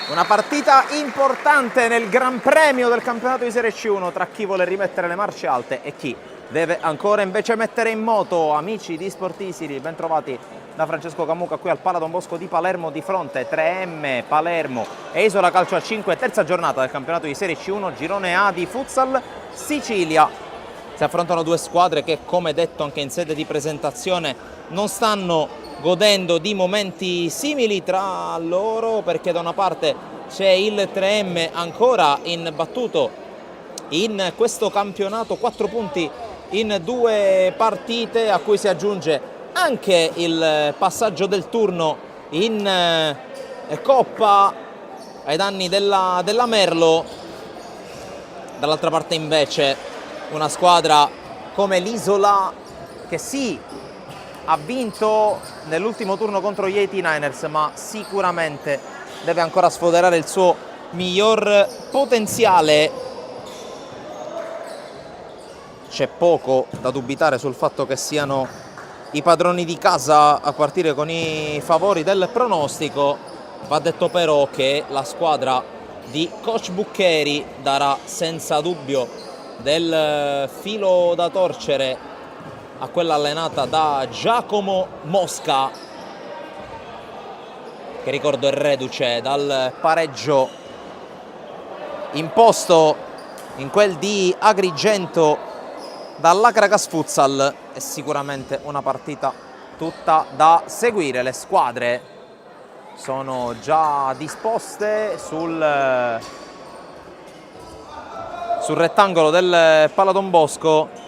Una partita importante nel Gran Premio del campionato di Serie C1 tra chi vuole rimettere le marce alte e chi deve ancora invece mettere in moto. Amici di Sportisili, ben trovati da Francesco Camuca qui al Pala Don Bosco di Palermo, di fronte 3M, Palermo e Isola Calcio a 5, terza giornata del campionato di Serie C1, girone A di Futsal Sicilia. Si affrontano due squadre che, come detto anche in sede di presentazione, non stanno godendo di momenti simili tra loro, perché da una parte c'è il 3M ancora imbattuto in questo campionato, 4 punti in 2 partite, a cui si aggiunge anche il passaggio del turno in Coppa ai danni della Merlo. Dall'altra parte invece una squadra come l'Isola, che sì, ha vinto nell'ultimo turno contro gli 89ers, ma sicuramente deve ancora sfoderare il suo miglior potenziale. C'è poco da dubitare sul fatto che siano i padroni di casa a partire con i favori del pronostico. Va detto però che la squadra di coach Buccheri darà senza dubbio del filo da torcere a quella allenata da Giacomo Mosca, che ricordo è reduce dal pareggio imposto in quel di Agrigento dall'Acragas Futsal. È sicuramente una partita tutta da seguire. Le squadre sono già disposte sul rettangolo del Pala Don Bosco.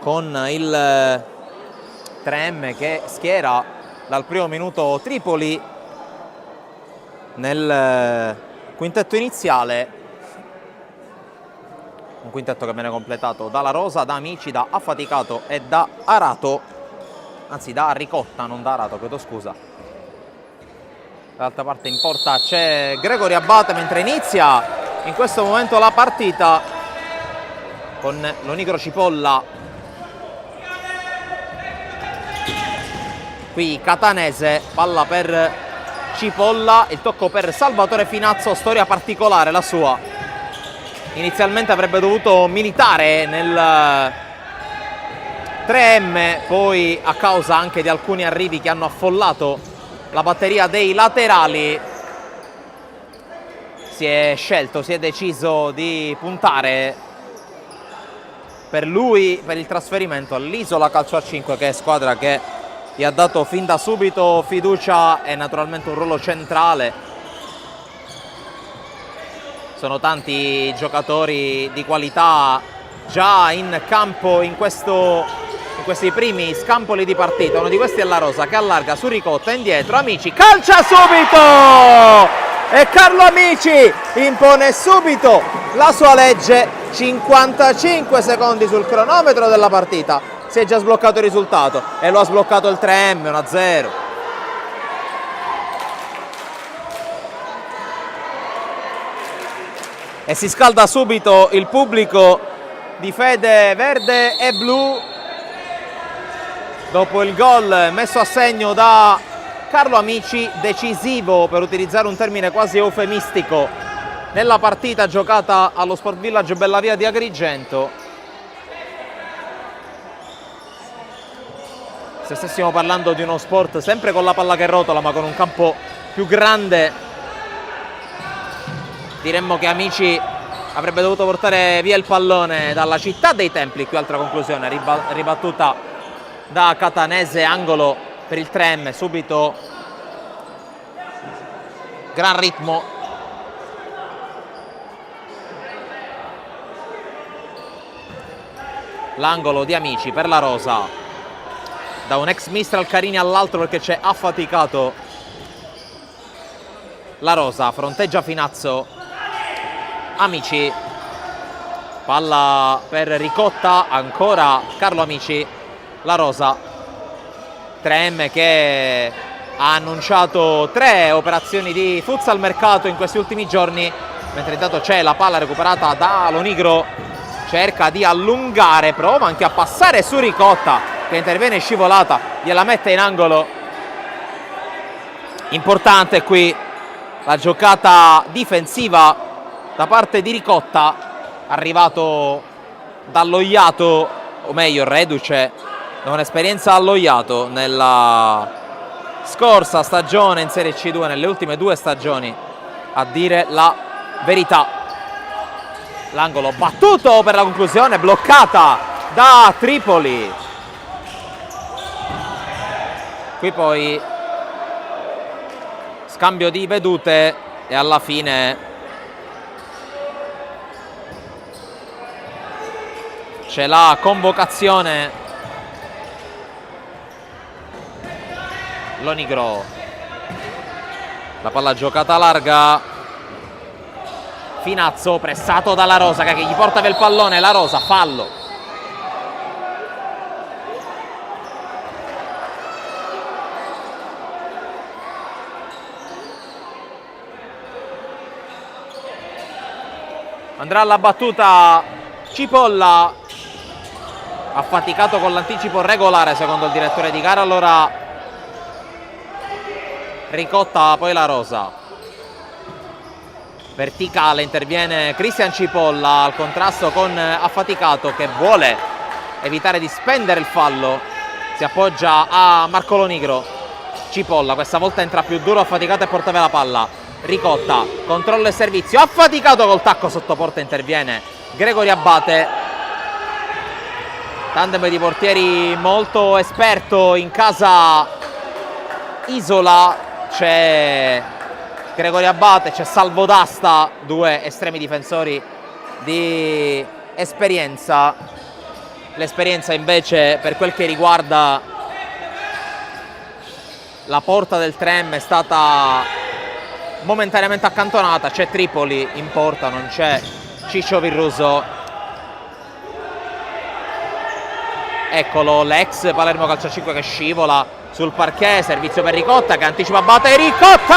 Con il 3M che schiera dal primo minuto Tripoli nel quintetto iniziale, un quintetto che viene completato da La Rosa, da Amici, da Affaticato e da Arato, anzi da Ricotta, non da Arato, chiedo scusa. Dall'altra parte in porta c'è Gregory Abate, mentre inizia in questo momento la partita con l'Onigro Cipolla. Qui Catanese, palla per Cipolla, il tocco per Salvatore Finazzo, storia particolare la sua. Inizialmente avrebbe dovuto militare nel 3M, poi a causa anche di alcuni arrivi che hanno affollato la batteria dei laterali si è deciso di puntare per lui, per il trasferimento all'Isola Calcio a 5, che è squadra che gli ha dato fin da subito fiducia e naturalmente un ruolo centrale. Sono tanti giocatori di qualità già in campo in questi primi scampoli di partita. Uno di questi è La Rosa, che allarga su Ricotta, indietro, Amici, calcia subito! E Carlo Amici impone subito la sua legge, 55 secondi sul cronometro della partita. Si è già sbloccato il risultato e lo ha sbloccato il 3M, 1-0. E si scalda subito il pubblico di fede verde e blu dopo il gol messo a segno da Carlo Amici, decisivo, per utilizzare un termine quasi eufemistico, nella partita giocata allo Sport Village Bellavia di Agrigento. Se stessimo parlando di uno sport sempre con la palla che rotola ma con un campo più grande, diremmo che Amici avrebbe dovuto portare via il pallone dalla città dei templi. Qui altra conclusione ribattuta da Catanese, angolo per il 3M, subito gran ritmo l'angolo di Amici per la Rosa, da un ex Mistral Carini all'altro perché c'è affaticato la Rosa, fronteggia Finazzo, Amici, palla per Ricotta, ancora Carlo Amici, la Rosa, 3M che ha annunciato 3 operazioni di futsal mercato in questi ultimi giorni, mentre intanto c'è la palla recuperata da Lonigro, cerca di allungare, prova anche a passare su Ricotta che interviene scivolata, gliela mette in angolo. Importante qui la giocata difensiva da parte di Ricotta, arrivato dall'Ogliato, o meglio reduce da un'esperienza all'Ogliato nella scorsa stagione in Serie C2, nelle ultime 2 stagioni a dire la verità. L'angolo battuto per la conclusione, bloccata da Tripoli. Qui poi scambio di vedute e alla fine c'è la convocazione. Lonigro, la palla giocata larga, Finazzo pressato dalla Rosa che gli porta via il pallone, la Rosa, fallo. Andrà alla battuta Cipolla, affaticato con l'anticipo regolare secondo il direttore di gara, allora Ricotta, poi la Rosa, verticale, interviene Cristian Cipolla al contrasto con affaticato che vuole evitare di spendere il fallo, si appoggia a Marco Lonigro. Cipolla questa volta entra più duro, affaticato e porta via la palla. Ricotta, controllo e servizio, affaticato col tacco sotto porta, interviene Gregory Abate, tandem di portieri molto esperto in casa Isola. C'è Gregorio Abate, c'è Salvo D'Asta, 2 estremi difensori di esperienza. L'esperienza invece per quel che riguarda la porta del 3M è stata momentaneamente accantonata. C'è Tripoli in porta, non c'è Ciccio Virruso. Eccolo l'ex Palermo Calcio 5 che scivola sul parquet, servizio per Ricotta che anticipa Abate, Ricotta!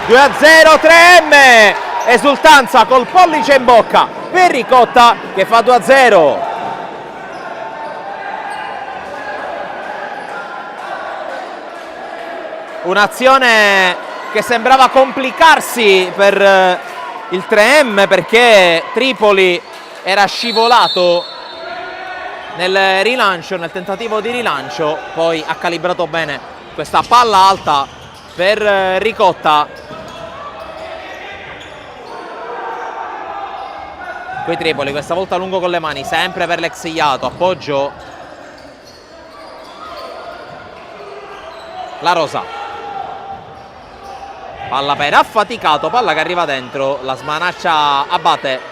2-0 3M, esultanza col pollice in bocca per Ricotta che fa 2-0. Un'azione che sembrava complicarsi per il 3M perché Tripoli era scivolato nel rilancio, nel tentativo di rilancio, poi ha calibrato bene questa palla alta per Ricotta. Qui Tripoli, questa volta lungo con le mani, sempre per l'ex Iato, appoggio la Rosa. Palla per affaticato, palla che arriva dentro, la smanaccia Abate.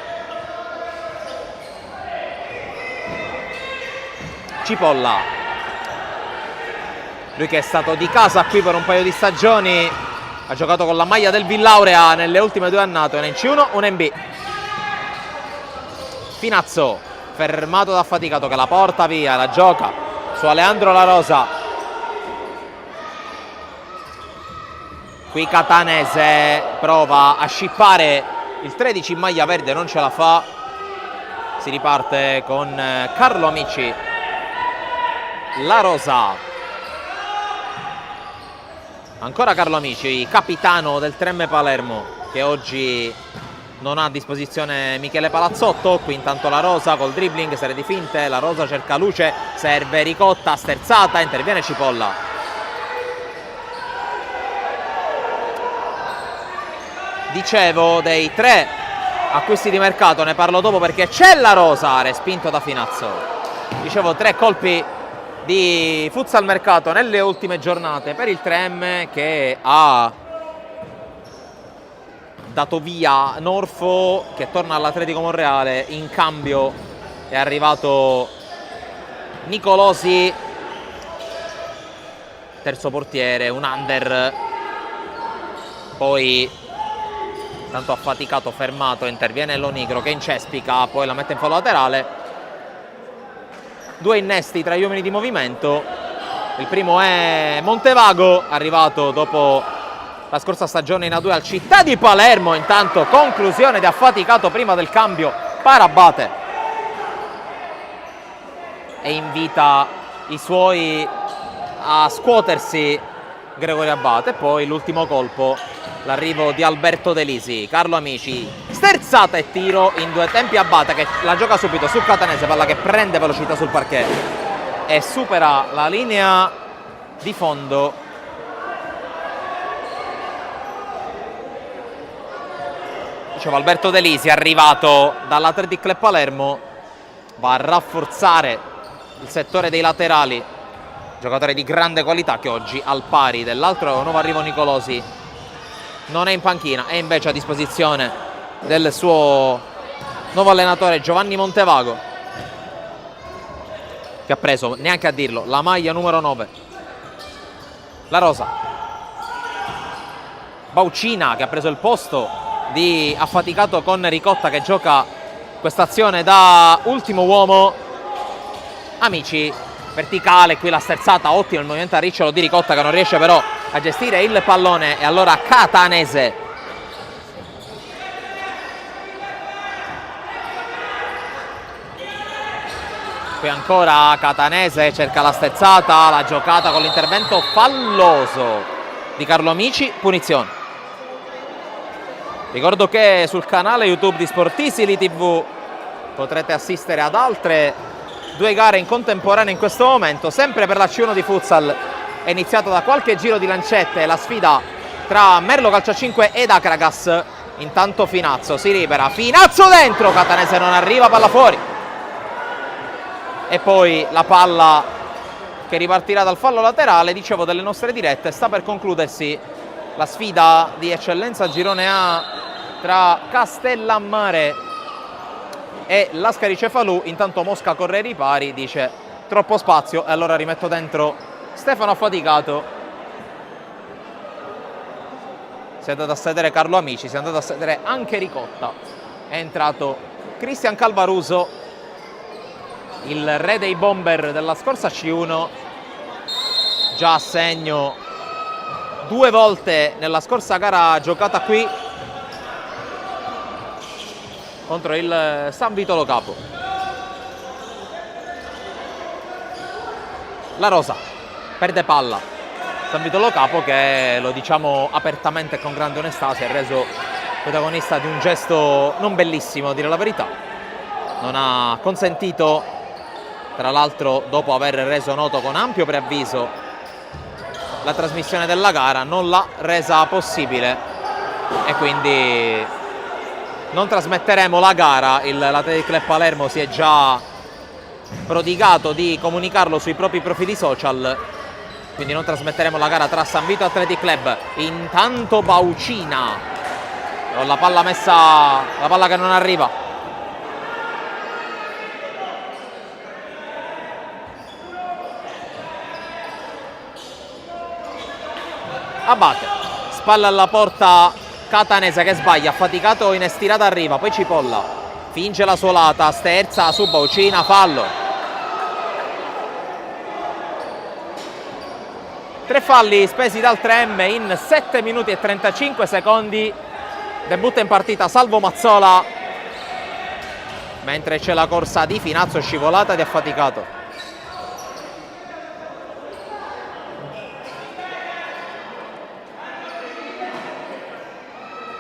Cipolla, lui che è stato di casa qui per un paio di stagioni, ha giocato con la maglia del Villaurea nelle ultime 2 annate, una in C1, una in B. Finazzo, fermato da affaticato che la porta via, la gioca su Aleandro La Rosa. Qui Catanese prova a scippare il 13 in maglia verde, non ce la fa. Si riparte con Carlo Amici. La Rosa, ancora Carlo Amici, capitano del 3M Palermo, che oggi non ha a disposizione Michele Palazzotto. Qui intanto la Rosa col dribbling, serie di finte, la Rosa cerca luce, serve Ricotta, sterzata, interviene Cipolla. Dicevo dei 3 acquisti di mercato, ne parlo dopo perché c'è la Rosa, respinto da Finazzo. Dicevo 3 colpi di futsal mercato nelle ultime giornate per il 3M, che ha dato via Norfo che torna all'Atletico Monreale in cambio è arrivato Nicolosi, terzo portiere, un under, poi tanto affaticato, fermato, interviene Lonigro che incespica, poi la mette in fallo laterale. Due innesti tra gli uomini di movimento, il primo è Montevago, arrivato dopo la scorsa stagione in A2 al Città di Palermo. Intanto conclusione di affaticato prima del cambio Parabate, e invita i suoi a scuotersi Gregorio Abate. Poi l'ultimo colpo, l'arrivo di Alberto De Lisi, Carlo Amici, sterzata e tiro in due tempi. Abate che la gioca subito su Catanese, palla che prende velocità sul parquet e supera la linea di fondo. Dicevo, Alberto De Lisi, arrivato dall'Athletic Club Palermo, va a rafforzare il settore dei laterali, giocatore di grande qualità che oggi, al pari dell'altro nuovo arrivo Nicolosi, non è in panchina, è invece a disposizione del suo nuovo allenatore Giovanni Montevago, che ha preso, neanche a dirlo, la maglia numero 9. La rosa. Baucina che ha preso il posto di affaticato con Ricotta, che gioca quest'azione da ultimo uomo. Amici, verticale, qui la sterzata, ottimo il movimento a ricciolo di Ricotta che non riesce però a gestire il pallone, e allora Catanese qui ancora Catanese cerca la sterzata, la giocata con l'intervento falloso di Carlo Amici, punizione. Ricordo che sul canale YouTube di Sportisili TV potrete assistere ad altre due gare in contemporanea in questo momento, sempre per la C1 di futsal. È iniziato da qualche giro di lancette la sfida tra Merlo Calcio 5 ed Acragas. Intanto Finazzo si libera, Finazzo dentro, Catanese non arriva, palla fuori. E poi la palla che ripartirà dal fallo laterale. Dicevo, delle nostre dirette sta per concludersi la sfida di eccellenza Girone A tra Castellammare e Lascari Cefalù. Intanto Mosca corre ai ripari, dice troppo spazio, e allora rimetto dentro Stefano Affaticato. Si è andato a sedere Carlo Amici, si è andato a sedere anche Ricotta, è entrato Cristian Calvaruso, il re dei bomber della scorsa C1, già a segno 2 volte nella scorsa gara giocata qui contro il San Vitolo Capo. La rosa perde palla, San Vitolo Capo che, lo diciamo apertamente e con grande onestà, si è reso protagonista di un gesto non bellissimo, a dire la verità. Non ha consentito, tra l'altro dopo aver reso noto con ampio preavviso la trasmissione della gara, non l'ha resa possibile e quindi non trasmetteremo la gara. L'Athletic Club Palermo si è già prodigato di comunicarlo sui propri profili social, quindi non trasmetteremo la gara tra San Vito e Athletic Club. Intanto Baucina con la palla messa, la palla che non arriva. Abate, spalla alla porta Catanese che sbaglia, affaticato in estirata arriva, poi Cipolla finge la suolata, sterza su Baucina, fallo. 3 falli spesi dal 3M in 7 minuti e 35 secondi. Debutta in partita Salvo Mazzola, mentre c'è la corsa di Finazzo, scivolata di Affaticato.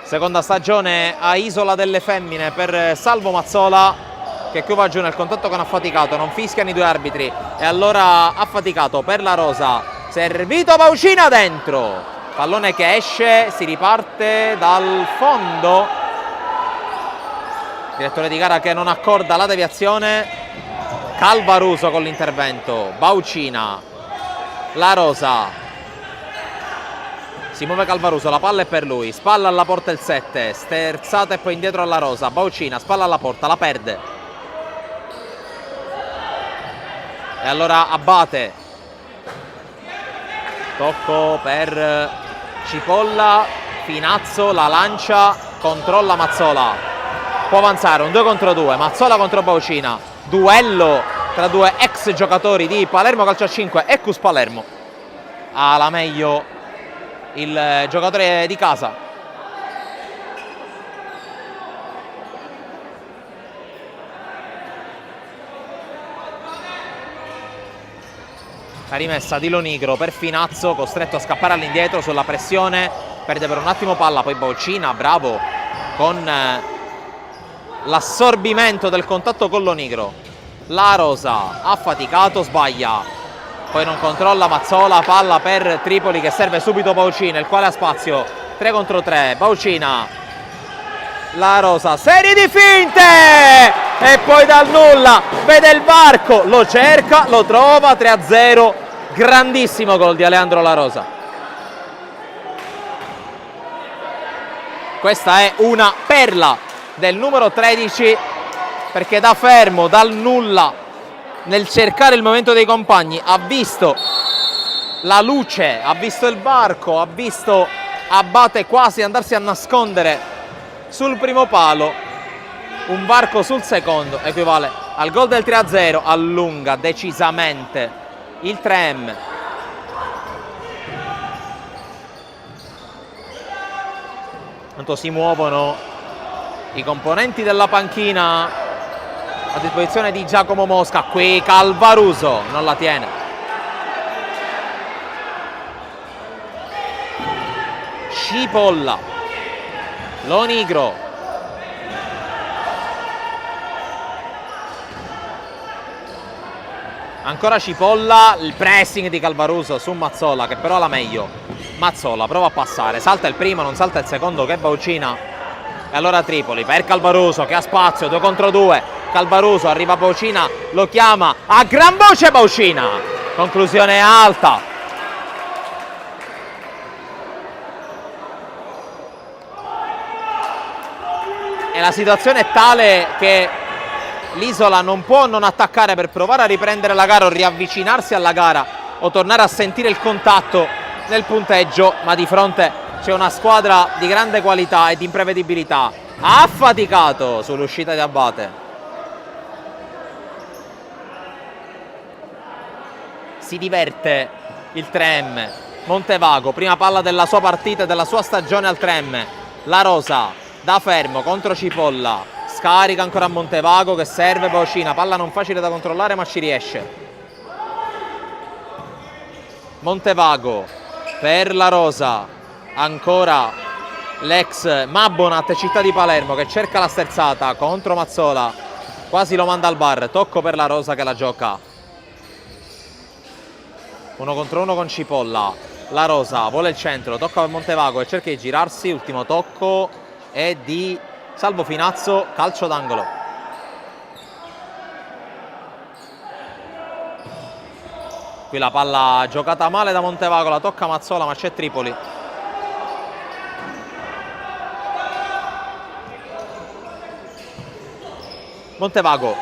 Seconda stagione a Isola delle Femmine per Salvo Mazzola, che qui va giù nel contatto con Affaticato, non fischiano i due arbitri, e allora Affaticato per la rosa, servito Baucina dentro, pallone che esce, si riparte dal fondo, direttore di gara che non accorda la deviazione, Calvaruso con l'intervento, Baucina, la rosa. Si muove Calvaruso, la palla è per lui, spalla alla porta il 7, sterzata e poi indietro alla rosa, Baucina, spalla alla porta, la perde. E allora Abate, tocco per Cipolla, Finazzo la lancia, controlla Mazzola, può avanzare un 2 contro 2, Mazzola contro Baucina, duello tra due ex giocatori di Palermo Calcio a 5 e Cus Palermo. Ha la meglio il giocatore di casa. La rimessa di Lonigro per Finazzo, costretto a scappare all'indietro sulla pressione, perde per un attimo palla, poi Baucina, bravo con l'assorbimento del contatto con Lonigro. La Rosa ha faticato, sbaglia, poi non controlla Mazzola, palla per Tripoli che serve subito Baucina, il quale ha spazio, 3 contro 3, Baucina, La Rosa, serie di finte e poi dal nulla vede il varco, lo cerca, lo trova, 3-0, grandissimo gol di Aleandro La Rosa. Questa è una perla del numero 13, perché da fermo, dal nulla, nel cercare il movimento dei compagni, ha visto la luce, ha visto il varco, ha visto Abate quasi andarsi a nascondere sul primo palo, un varco sul secondo equivale al gol del 3-0, allunga decisamente il 3M. Tanto si muovono i componenti della panchina a disposizione di Giacomo Mosca, qui Calvaruso non la tiene. Cipolla, Lonigro, ancora Cipolla, il pressing di Calvaruso su Mazzola che però ha la meglio. Mazzola prova a passare, salta il primo, non salta il secondo che è Baucina. E allora Tripoli per Calvaruso che ha spazio, 2 contro 2, Calvaruso, arriva Baucina, lo chiama a gran voce Baucina, conclusione alta. E la situazione è tale che l'Isola non può non attaccare per provare a riprendere la gara o riavvicinarsi alla gara o tornare a sentire il contatto nel punteggio, ma di fronte c'è una squadra di grande qualità e di imprevedibilità. Ha faticato sull'uscita di Abate. Si diverte il 3M. Montevago, prima palla della sua partita e della sua stagione al 3M. La Rosa da fermo contro Cipolla, scarica ancora a Montevago che serve Baucina, palla non facile da controllare ma ci riesce. Montevago per La Rosa, ancora l'ex Mabonat Città di Palermo che cerca la sterzata contro Mazzola, quasi lo manda al bar, tocco per La Rosa che la gioca 1 contro 1 con Cipolla. La Rosa vuole il centro, tocca per Montevago e cerca di girarsi, ultimo tocco è di Salvo Finazzo, calcio d'angolo. Qui la palla giocata male da Montevago, la tocca Mazzola ma c'è Tripoli. Montevago,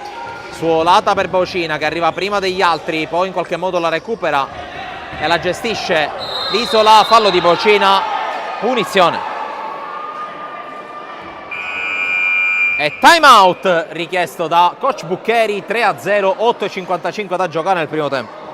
suolata per Baucina che arriva prima degli altri, poi in qualche modo la recupera e la gestisce l'Isola, fallo di Baucina, punizione. E time out richiesto da coach Buccheri, 3-0, 8:55 da giocare nel primo tempo.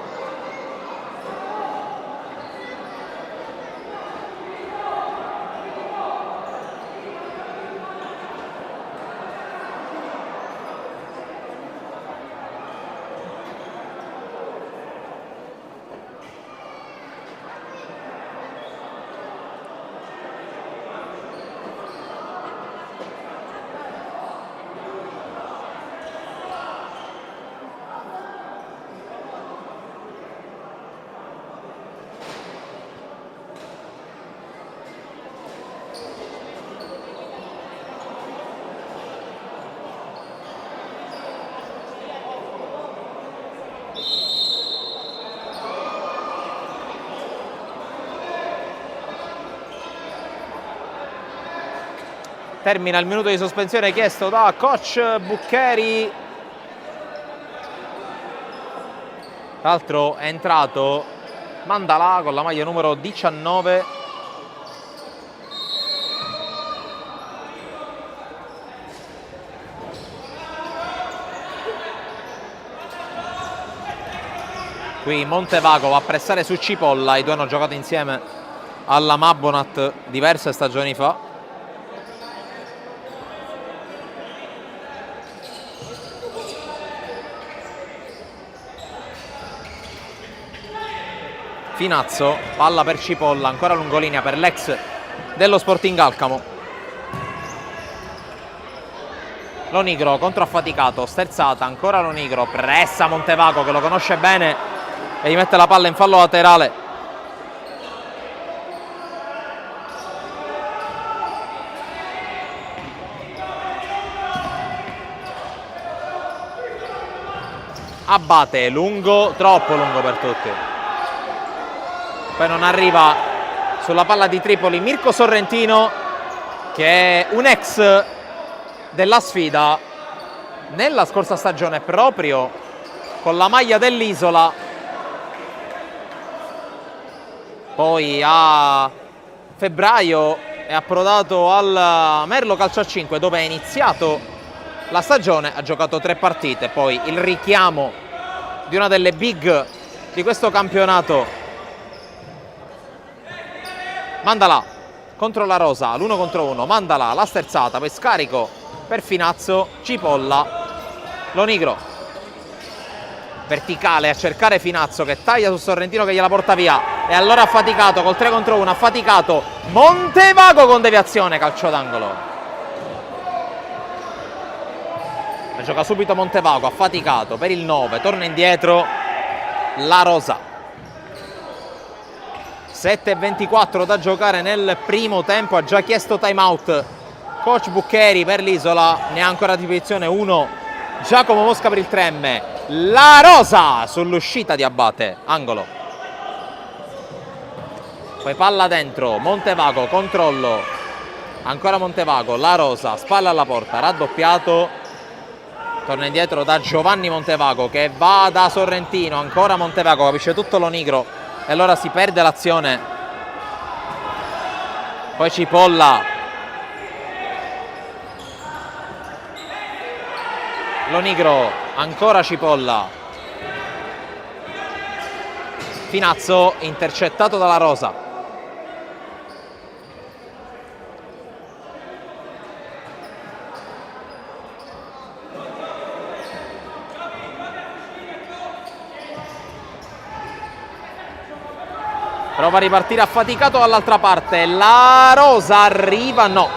Termina il minuto di sospensione chiesto da coach Buccheri. Tra l'altro è entrato Mandala con la maglia numero 19. Qui Montevago va a pressare su Cipolla, i due hanno giocato insieme alla Mabonat diverse stagioni fa. Finazzo, palla per Cipolla, ancora lungolinea per l'ex dello Sporting Alcamo. Lonigro controaffaticato, sterzata, ancora Lonigro, pressa Montevago che lo conosce bene e gli mette la palla in fallo laterale. Abate, lungo, troppo lungo per tutti. Poi non arriva sulla palla di Tripoli Mirko Sorrentino, che è un ex della sfida nella scorsa stagione proprio con la maglia dell'Isola. Poi a febbraio è approdato al Merlo Calcio a 5 dove è iniziato la stagione, ha giocato 3 partite, poi il richiamo di una delle big di questo campionato. Mandala contro la Rosa, l'1 contro 1, Mandala, la sterzata, poi scarico per Finazzo, Cipolla, Lonigro. Verticale a cercare Finazzo che taglia su Sorrentino che gliela porta via. E allora affaticato col 3 contro 1, affaticato Montevago con deviazione, calcio d'angolo. Gioca subito Montevago, affaticato per il 9, torna indietro la Rosa. 7:24 da giocare nel primo tempo, ha già chiesto time out coach Buccheri per l'Isola, ne ha ancora a disposizione uno Giacomo Mosca per il 3M. La Rosa sull'uscita di Abate, angolo. Poi palla dentro, Montevago, controllo, ancora Montevago, la Rosa, spalla alla porta, raddoppiato, torna indietro da Giovanni Montevago che va da Sorrentino, ancora Montevago, capisce tutto Lonigro e allora si perde l'azione. Poi Cipolla, Lonigro, ancora Cipolla, Finazzo intercettato dalla Rosa. Prova a ripartire affaticato dall'altra parte, la Rosa arriva, no.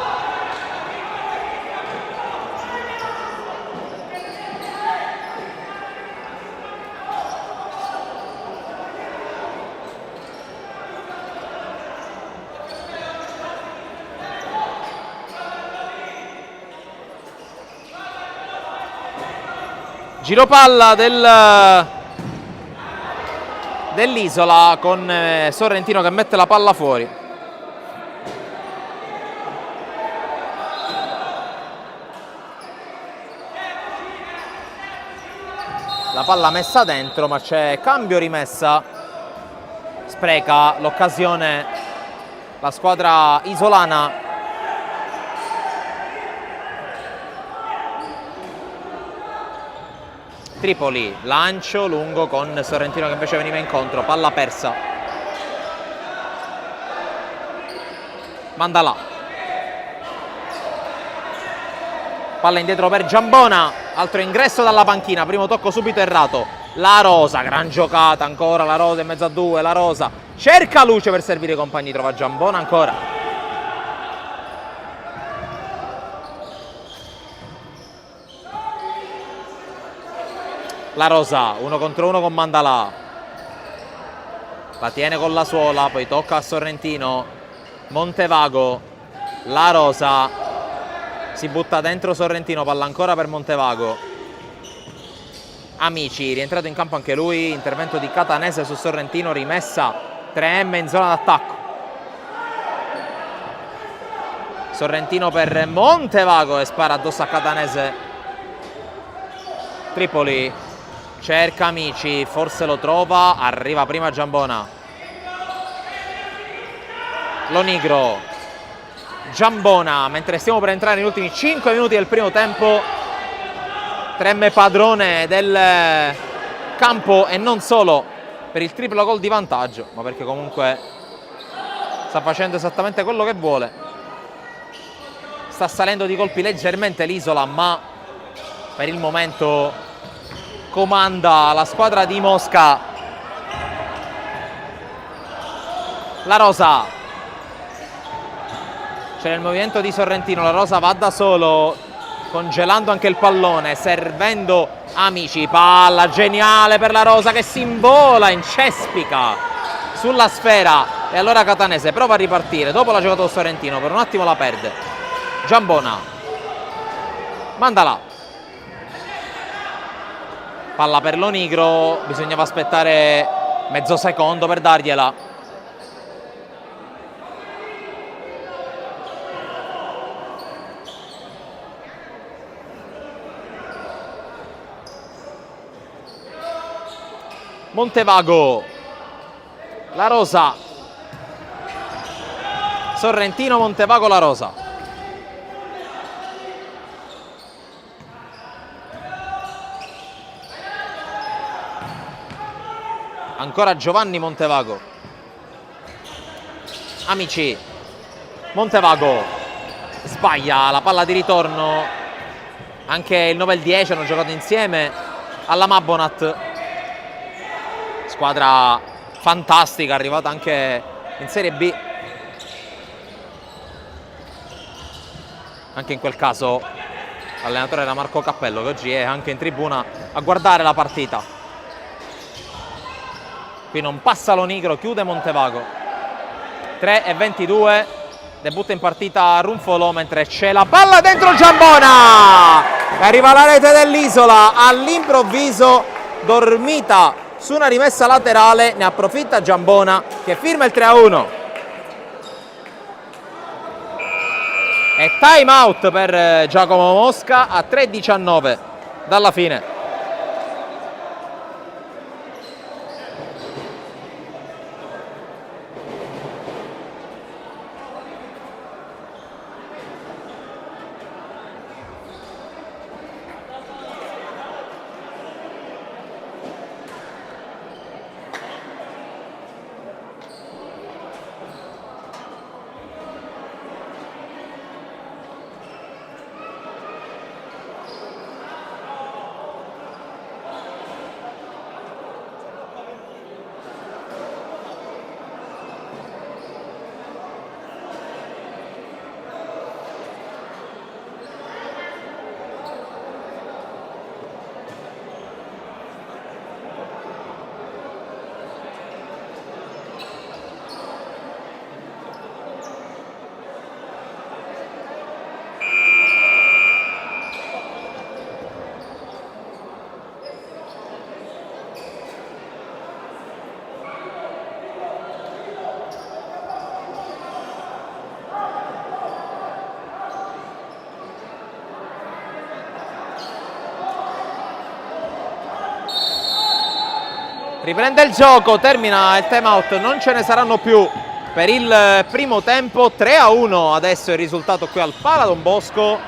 Giropalla dell'Isola con Sorrentino che mette la palla fuori. La palla messa dentro, ma c'è cambio rimessa. Spreca l'occasione la squadra isolana. Tripoli, lancio lungo con Sorrentino che invece veniva incontro, palla persa. Mandala. Palla indietro per Giambona, altro ingresso dalla panchina, primo tocco subito errato. La Rosa, gran giocata ancora, la Rosa in mezzo a due, la Rosa cerca luce per servire i compagni, trova Giambona ancora. La Rosa, 1 contro 1 con Mandala. La tiene con la suola, poi tocca a Sorrentino. Montevago, la Rosa. Si butta dentro Sorrentino, palla ancora per Montevago. Amici, rientrato in campo anche lui, intervento di Catanese su Sorrentino, rimessa 3M in zona d'attacco. Sorrentino per Montevago e spara addosso a Catanese. Tripoli. cerca Amici, forse lo trova, arriva prima Giambona. Lonigro, Giambona, mentre stiamo per entrare negli ultimi 5 minuti del primo tempo. Tremme padrone del campo e non solo per il triplo gol di vantaggio, ma perché comunque sta facendo esattamente quello che vuole. Sta salendo di colpi leggermente l'Isola, ma per il momento comanda la squadra di Mosca. La Rosa, c'è il movimento di Sorrentino, la Rosa va da solo, congelando anche il pallone, servendo Amici, palla geniale per la Rosa che si invola, incespica sulla sfera e allora Catanese prova a ripartire, dopo la giocata con Sorrentino, per un attimo la perde. Giambona, mandala, palla per Lonigro, bisognava aspettare mezzo secondo per dargliela. Montevago, la Rosa, Sorrentino, Montevago, la Rosa. Ancora Giovanni Montevago. Amici, Montevago sbaglia la palla di ritorno. Anche il 9 e il 10 hanno giocato insieme alla Mabonat. Squadra fantastica, arrivata anche in Serie B. Anche in quel caso l'allenatore era Marco Cappello, che oggi è anche in tribuna a guardare la partita. Qui non passa Lonigro, chiude Montevago. 3 e 22, debutta in partita Runfolo, mentre c'è la palla dentro Giambona! Arriva la rete dell'Isola, all'improvviso dormita su una rimessa laterale, ne approfitta Giambona che firma il 3-1. E time out per Giacomo Mosca a 3:19 dalla fine. Riprende il gioco, termina il time out, non ce ne saranno più per il primo tempo. 3-1 adesso è il risultato qui al Pala Don Bosco.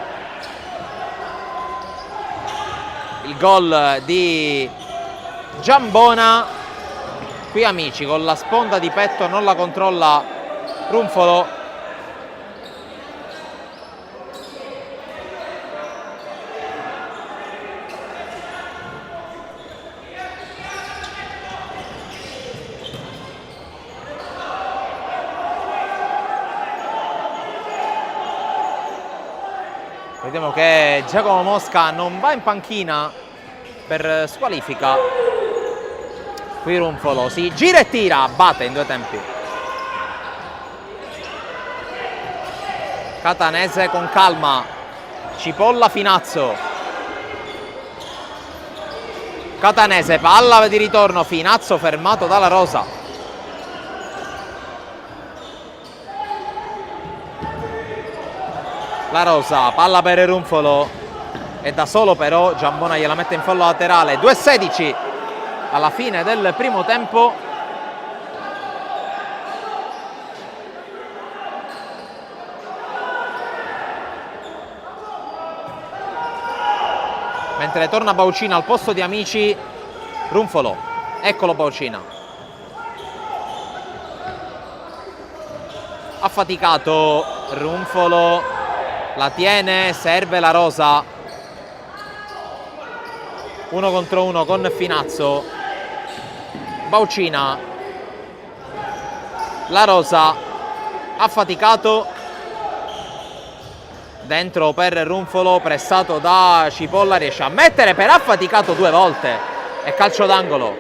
Il gol di Giambona. Qui Amici con la sponda di petto non la controlla Runfolo. Vediamo che Giacomo Mosca non va in panchina per squalifica. Qui Runfolo si gira e tira, batte in due tempi. Catanese con calma, Cipolla Finazzo. Catanese, palla di ritorno, Finazzo fermato dalla Rosa. La Rosa, palla per Runfolo. e da solo però Giambona gliela mette in fallo laterale. 2:16 alla fine del primo tempo. Mentre torna Baucina al posto di Amici, Runfolo, eccolo Baucina. Affaticato Runfolo, la tiene, serve la Rosa. 1 contro 1 con Finazzo. Baucina, la Rosa, affaticato. Dentro per Runfolo, pressato da Cipolla, riesce a mettere per affaticato 2 volte e calcio d'angolo.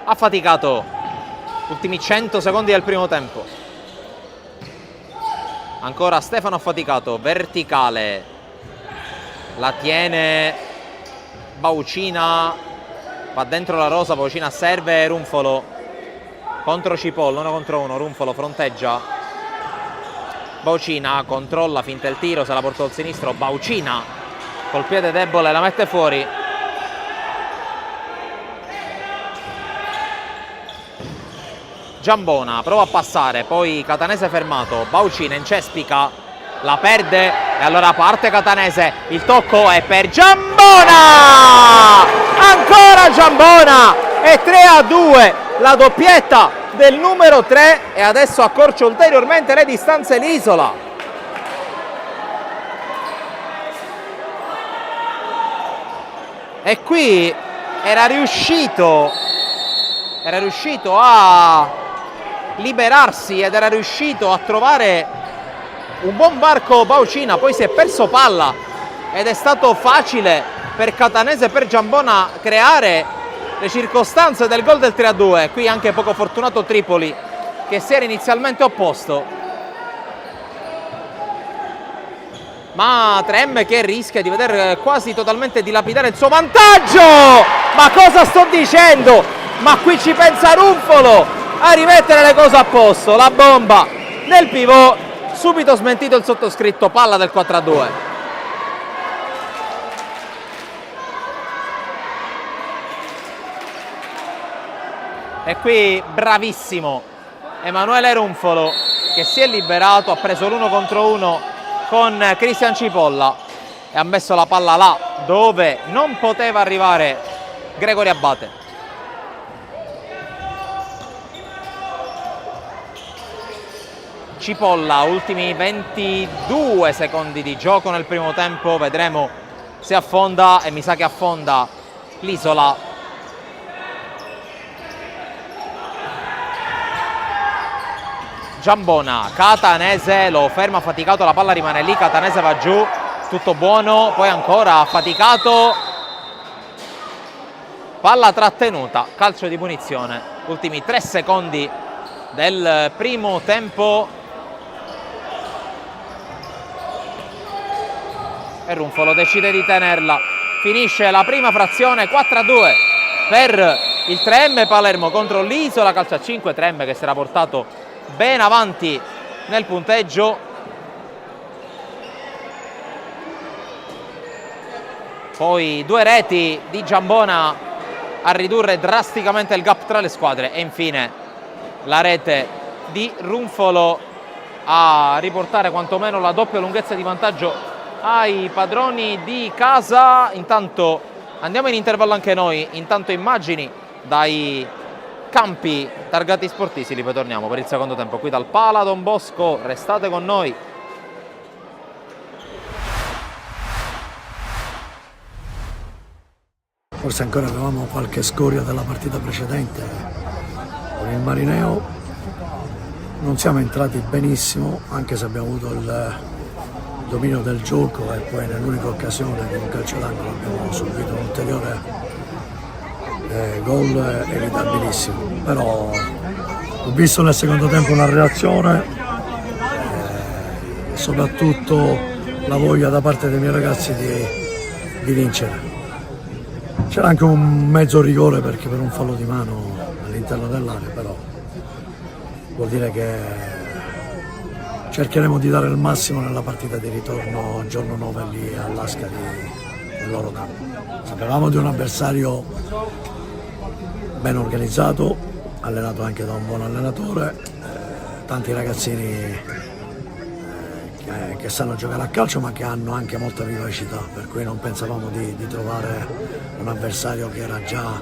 Affaticato. Ultimi 100 secondi del primo tempo. Ancora Stefano affaticato, verticale. La tiene Baucina, va dentro la Rosa, Baucina serve Runfolo. Contro Cipolla, 1 contro 1, Runfolo fronteggia. Baucina controlla, finta il tiro, se la portò al sinistro. Baucina col piede debole la mette fuori. Giambona prova a passare, poi Catanese fermato, Baucina incespica, la perde e allora parte Catanese, il tocco è per Giambona! Ancora Giambona! E 3-2, la doppietta del numero 3 e adesso accorcia ulteriormente le distanze l'Isola. E qui era riuscito a liberarsi ed era riuscito a trovare un buon varco Baucina, poi si è perso palla ed è stato facile per Catanese e per Giambona creare le circostanze del gol del 3-2. Qui anche poco fortunato Tripoli che si era inizialmente opposto, ma Trem che rischia di veder quasi totalmente dilapidare il suo vantaggio. Ma cosa sto dicendo? Ma qui ci pensa Runfolo a rimettere le cose a posto, la bomba nel pivot, subito smentito il sottoscritto, palla del 4-2. E qui bravissimo Emanuele Runfolo che si è liberato, ha preso l'1 contro 1 con Cristian Cipolla e ha messo la palla là dove non poteva arrivare Gregorio Abate. Cipolla, ultimi 22 secondi di gioco nel primo tempo, vedremo se affonda e mi sa che affonda l'Isola. Giambona, Catanese lo ferma affaticato, la palla rimane lì, Catanese va giù, tutto buono, poi ancora affaticato, palla trattenuta, calcio di punizione, ultimi 3 secondi del primo tempo. E Runfolo decide di tenerla, finisce la prima frazione 4-2 per il 3M Palermo contro l'Isola calcio a 5, 3M che si era portato ben avanti nel punteggio. Poi 2 reti di Giambona a ridurre drasticamente il gap tra le squadre e infine la rete di Runfolo a riportare quantomeno la doppia lunghezza di vantaggio ai padroni di casa. Intanto andiamo in intervallo anche noi, intanto immagini dai campi targati Sportisili, poi torniamo per il secondo tempo qui dal Pala Don Bosco, restate con noi. Forse ancora avevamo qualche scoria della partita precedente con il Marineo, non siamo entrati benissimo anche se abbiamo avuto il dominio del gioco e poi nell'unica occasione con un calcio d'angolo abbiamo subito un ulteriore gol evitabilissimo, però ho visto nel secondo tempo una reazione soprattutto la voglia da parte dei miei ragazzi di vincere. C'era anche un mezzo rigore perché per un fallo di mano all'interno dell'area, però vuol dire che cercheremo di dare il massimo nella partita di ritorno giorno 9 lì all'Ascari nel loro campo. Sapevamo di un avversario ben organizzato, allenato anche da un buon allenatore, tanti ragazzini che sanno giocare a calcio ma che hanno anche molta vivacità, per cui non pensavamo di trovare un avversario che era già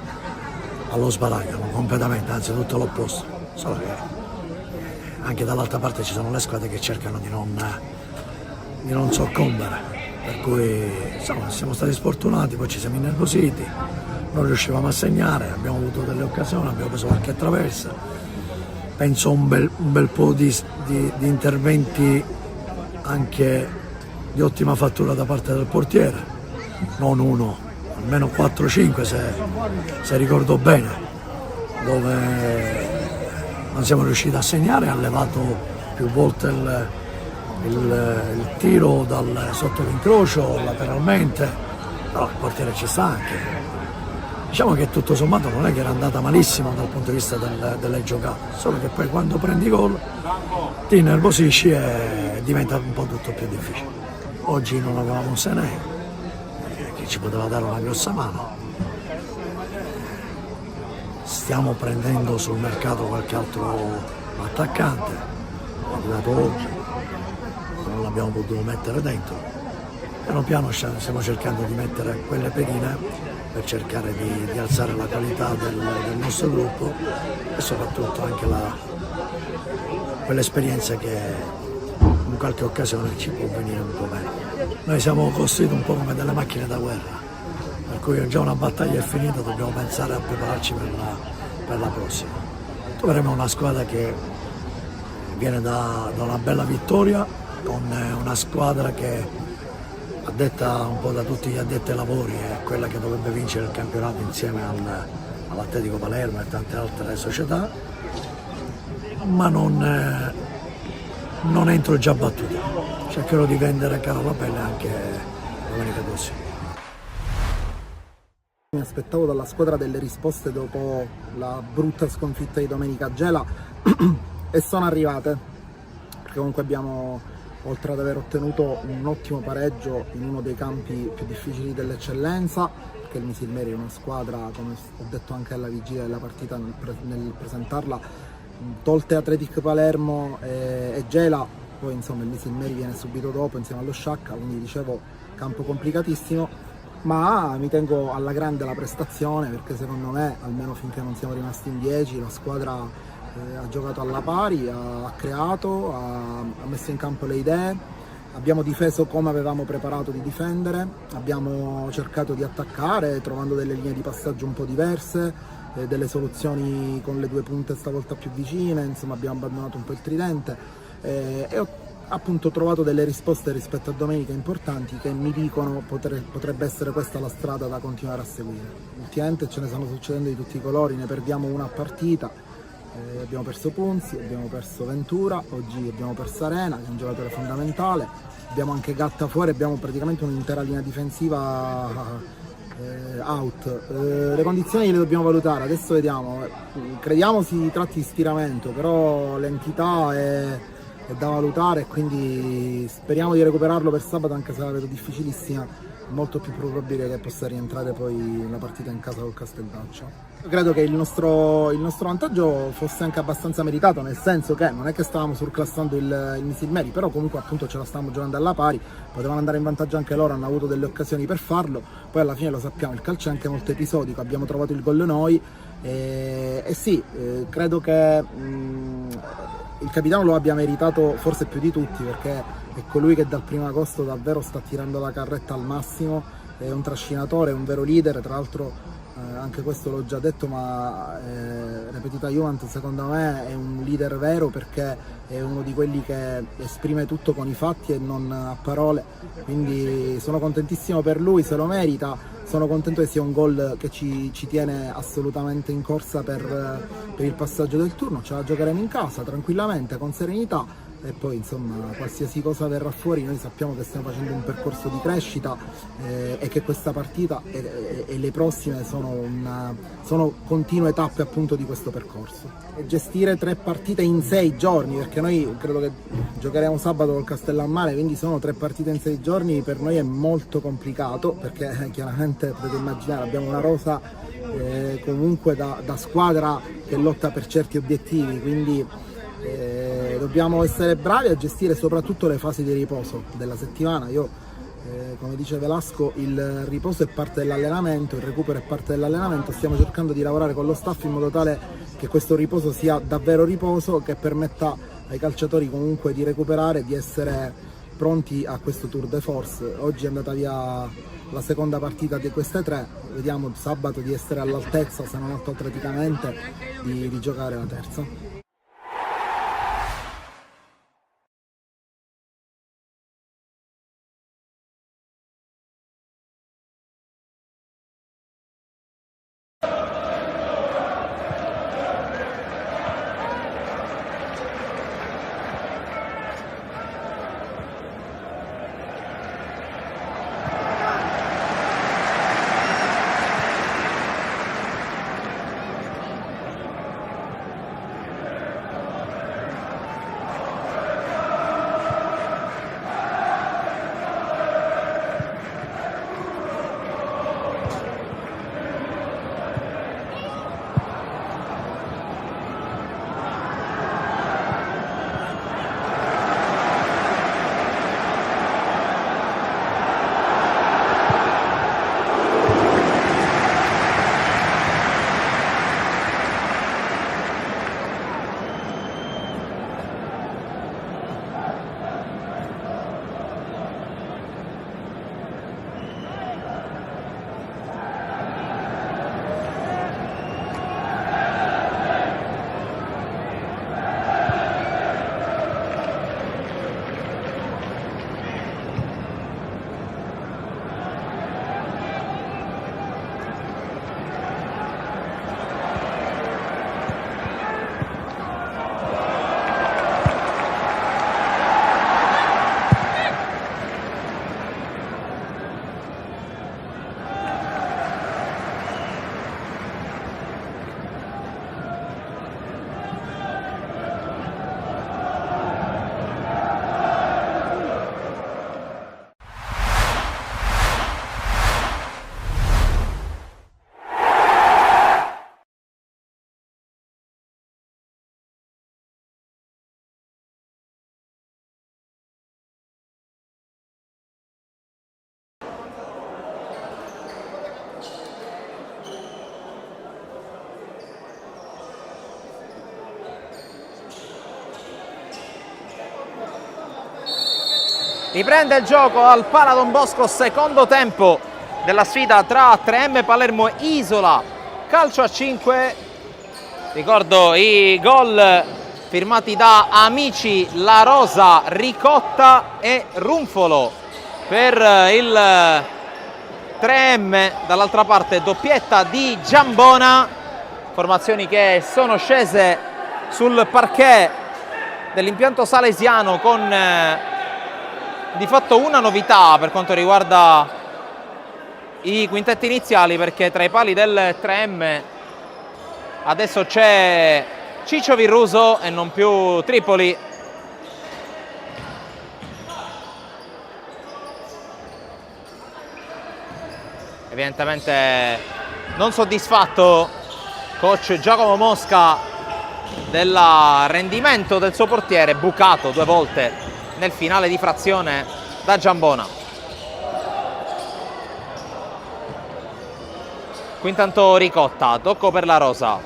allo sbaraglio, completamente, anzi tutto l'opposto, solo che anche dall'altra parte ci sono le squadre che cercano di non soccombere, per cui insomma, siamo stati sfortunati, poi ci siamo innervositi, non riuscivamo a segnare, abbiamo avuto delle occasioni, abbiamo preso qualche traversa, penso un bel po' di interventi anche di ottima fattura da parte del portiere, non uno, almeno 4-5 se ricordo bene, dove non siamo riusciti a segnare, ha levato più volte il tiro sotto l'incrocio lateralmente, però il portiere ci sta anche. Diciamo che tutto sommato non è che era andata malissimo dal punto di vista delle giocate, solo che poi quando prendi gol ti innervosisci e diventa un po' tutto più difficile. Oggi non avevamo un Senè che ci poteva dare una grossa mano. Stiamo prendendo sul mercato qualche altro attaccante, è arrivato oggi, non l'abbiamo potuto mettere dentro. Piano piano stiamo cercando di mettere quelle pedine per cercare di alzare la qualità del nostro gruppo e soprattutto anche quell'esperienza che in qualche occasione ci può venire un po' bene. Noi siamo costruiti un po' come delle macchine da guerra, per cui già una battaglia è finita, dobbiamo pensare a prepararci per la prossima. Troveremo una squadra che viene da una bella vittoria, con una squadra che, addetta un po' da tutti gli addetti ai lavori, è quella che dovrebbe vincere il campionato insieme all'Atletico Palermo e tante altre società, ma non entro già battuta, cercherò di vendere cara la pelle anche domenica prossima. Mi aspettavo dalla squadra delle risposte dopo la brutta sconfitta di domenica a Gela e sono arrivate, perché comunque abbiamo, oltre ad aver ottenuto un ottimo pareggio in uno dei campi più difficili dell'eccellenza, perché il Misilmeri è una squadra, come ho detto anche alla vigilia della partita nel presentarla, tolte Athletic Palermo e Gela, poi insomma il Misilmeri viene subito dopo insieme allo Sciacca, quindi dicevo campo complicatissimo, ma mi tengo alla grande la prestazione, perché secondo me, almeno finché non siamo rimasti in 10, la squadra ha giocato alla pari, ha creato, ha messo in campo le idee, abbiamo difeso come avevamo preparato di difendere, abbiamo cercato di attaccare trovando delle linee di passaggio un po' diverse, delle soluzioni con le due punte stavolta più vicine, insomma abbiamo abbandonato un po' il tridente e ho appunto trovato delle risposte rispetto a domenica importanti che mi dicono potrebbe essere questa la strada da continuare a seguire. Ultimamente ce ne stanno succedendo di tutti i colori, ne perdiamo una a partita. Abbiamo perso Punzi, abbiamo perso Ventura, oggi abbiamo perso Arena, che è un giocatore fondamentale, abbiamo anche Gatta fuori, abbiamo praticamente un'intera linea difensiva out. Le condizioni le dobbiamo valutare, adesso vediamo, crediamo si tratti di stiramento, però l'entità è da valutare e quindi speriamo di recuperarlo per sabato, anche se la vedo difficilissima. Molto più probabile che possa rientrare poi la partita in casa col Castelbaccio. Io credo che il nostro vantaggio fosse anche abbastanza meritato, nel senso che non è che stavamo surclassando il Misilmeri, però comunque appunto ce la stavamo giocando alla pari, potevano andare in vantaggio anche loro, hanno avuto delle occasioni per farlo, poi alla fine lo sappiamo, il calcio è anche molto episodico, abbiamo trovato il gol noi e sì, credo che il capitano lo abbia meritato forse più di tutti, perché è colui che dal 1° agosto davvero sta tirando la carretta al massimo, è un trascinatore, è un vero leader, tra l'altro anche questo l'ho già detto, ma Repetita Juvent secondo me è un leader vero, perché è uno di quelli che esprime tutto con i fatti e non a parole, quindi sono contentissimo per lui, se lo merita. sono contento che sia un gol che ci tiene assolutamente in corsa per il passaggio del turno. Ce la giocheremo in casa tranquillamente, con serenità, e poi insomma qualsiasi cosa verrà fuori noi sappiamo che stiamo facendo un percorso di crescita e che questa partita e le prossime sono continue tappe appunto di questo percorso. E gestire 3 partite in 6 giorni, perché noi credo che giocheremo sabato col Castellammare, quindi sono 3 partite in 6 giorni, per noi è molto complicato, perché chiaramente potete immaginare abbiamo una rosa comunque da squadra che lotta per certi obiettivi, quindi dobbiamo essere bravi a gestire soprattutto le fasi di riposo della settimana. Come dice Velasco, il riposo è parte dell'allenamento, il recupero è parte dell'allenamento, stiamo cercando di lavorare con lo staff in modo tale che questo riposo sia davvero riposo, che permetta ai calciatori comunque di recuperare, di essere pronti a questo tour de force. Oggi è andata via la seconda partita di queste 3, vediamo sabato di essere all'altezza, se non altro atleticamente, di giocare la terza. Riprende il gioco al Pala Don Bosco, secondo tempo della sfida tra 3M Palermo e Isola. Calcio a 5. Ricordo i gol firmati da Amici, La Rosa, Ricotta e Runfolo per il 3M. Dall'altra parte doppietta di Giambona, formazioni che sono scese sul parquet dell'impianto salesiano con di fatto una novità per quanto riguarda i quintetti iniziali, perché tra i pali del 3M adesso c'è Ciccio Virruso e non più Tripoli. Evidentemente non soddisfatto coach Giacomo Mosca del rendimento del suo portiere, bucato 2 volte nel finale di frazione da Giambona. Qui intanto Ricotta, tocco per La Rosa.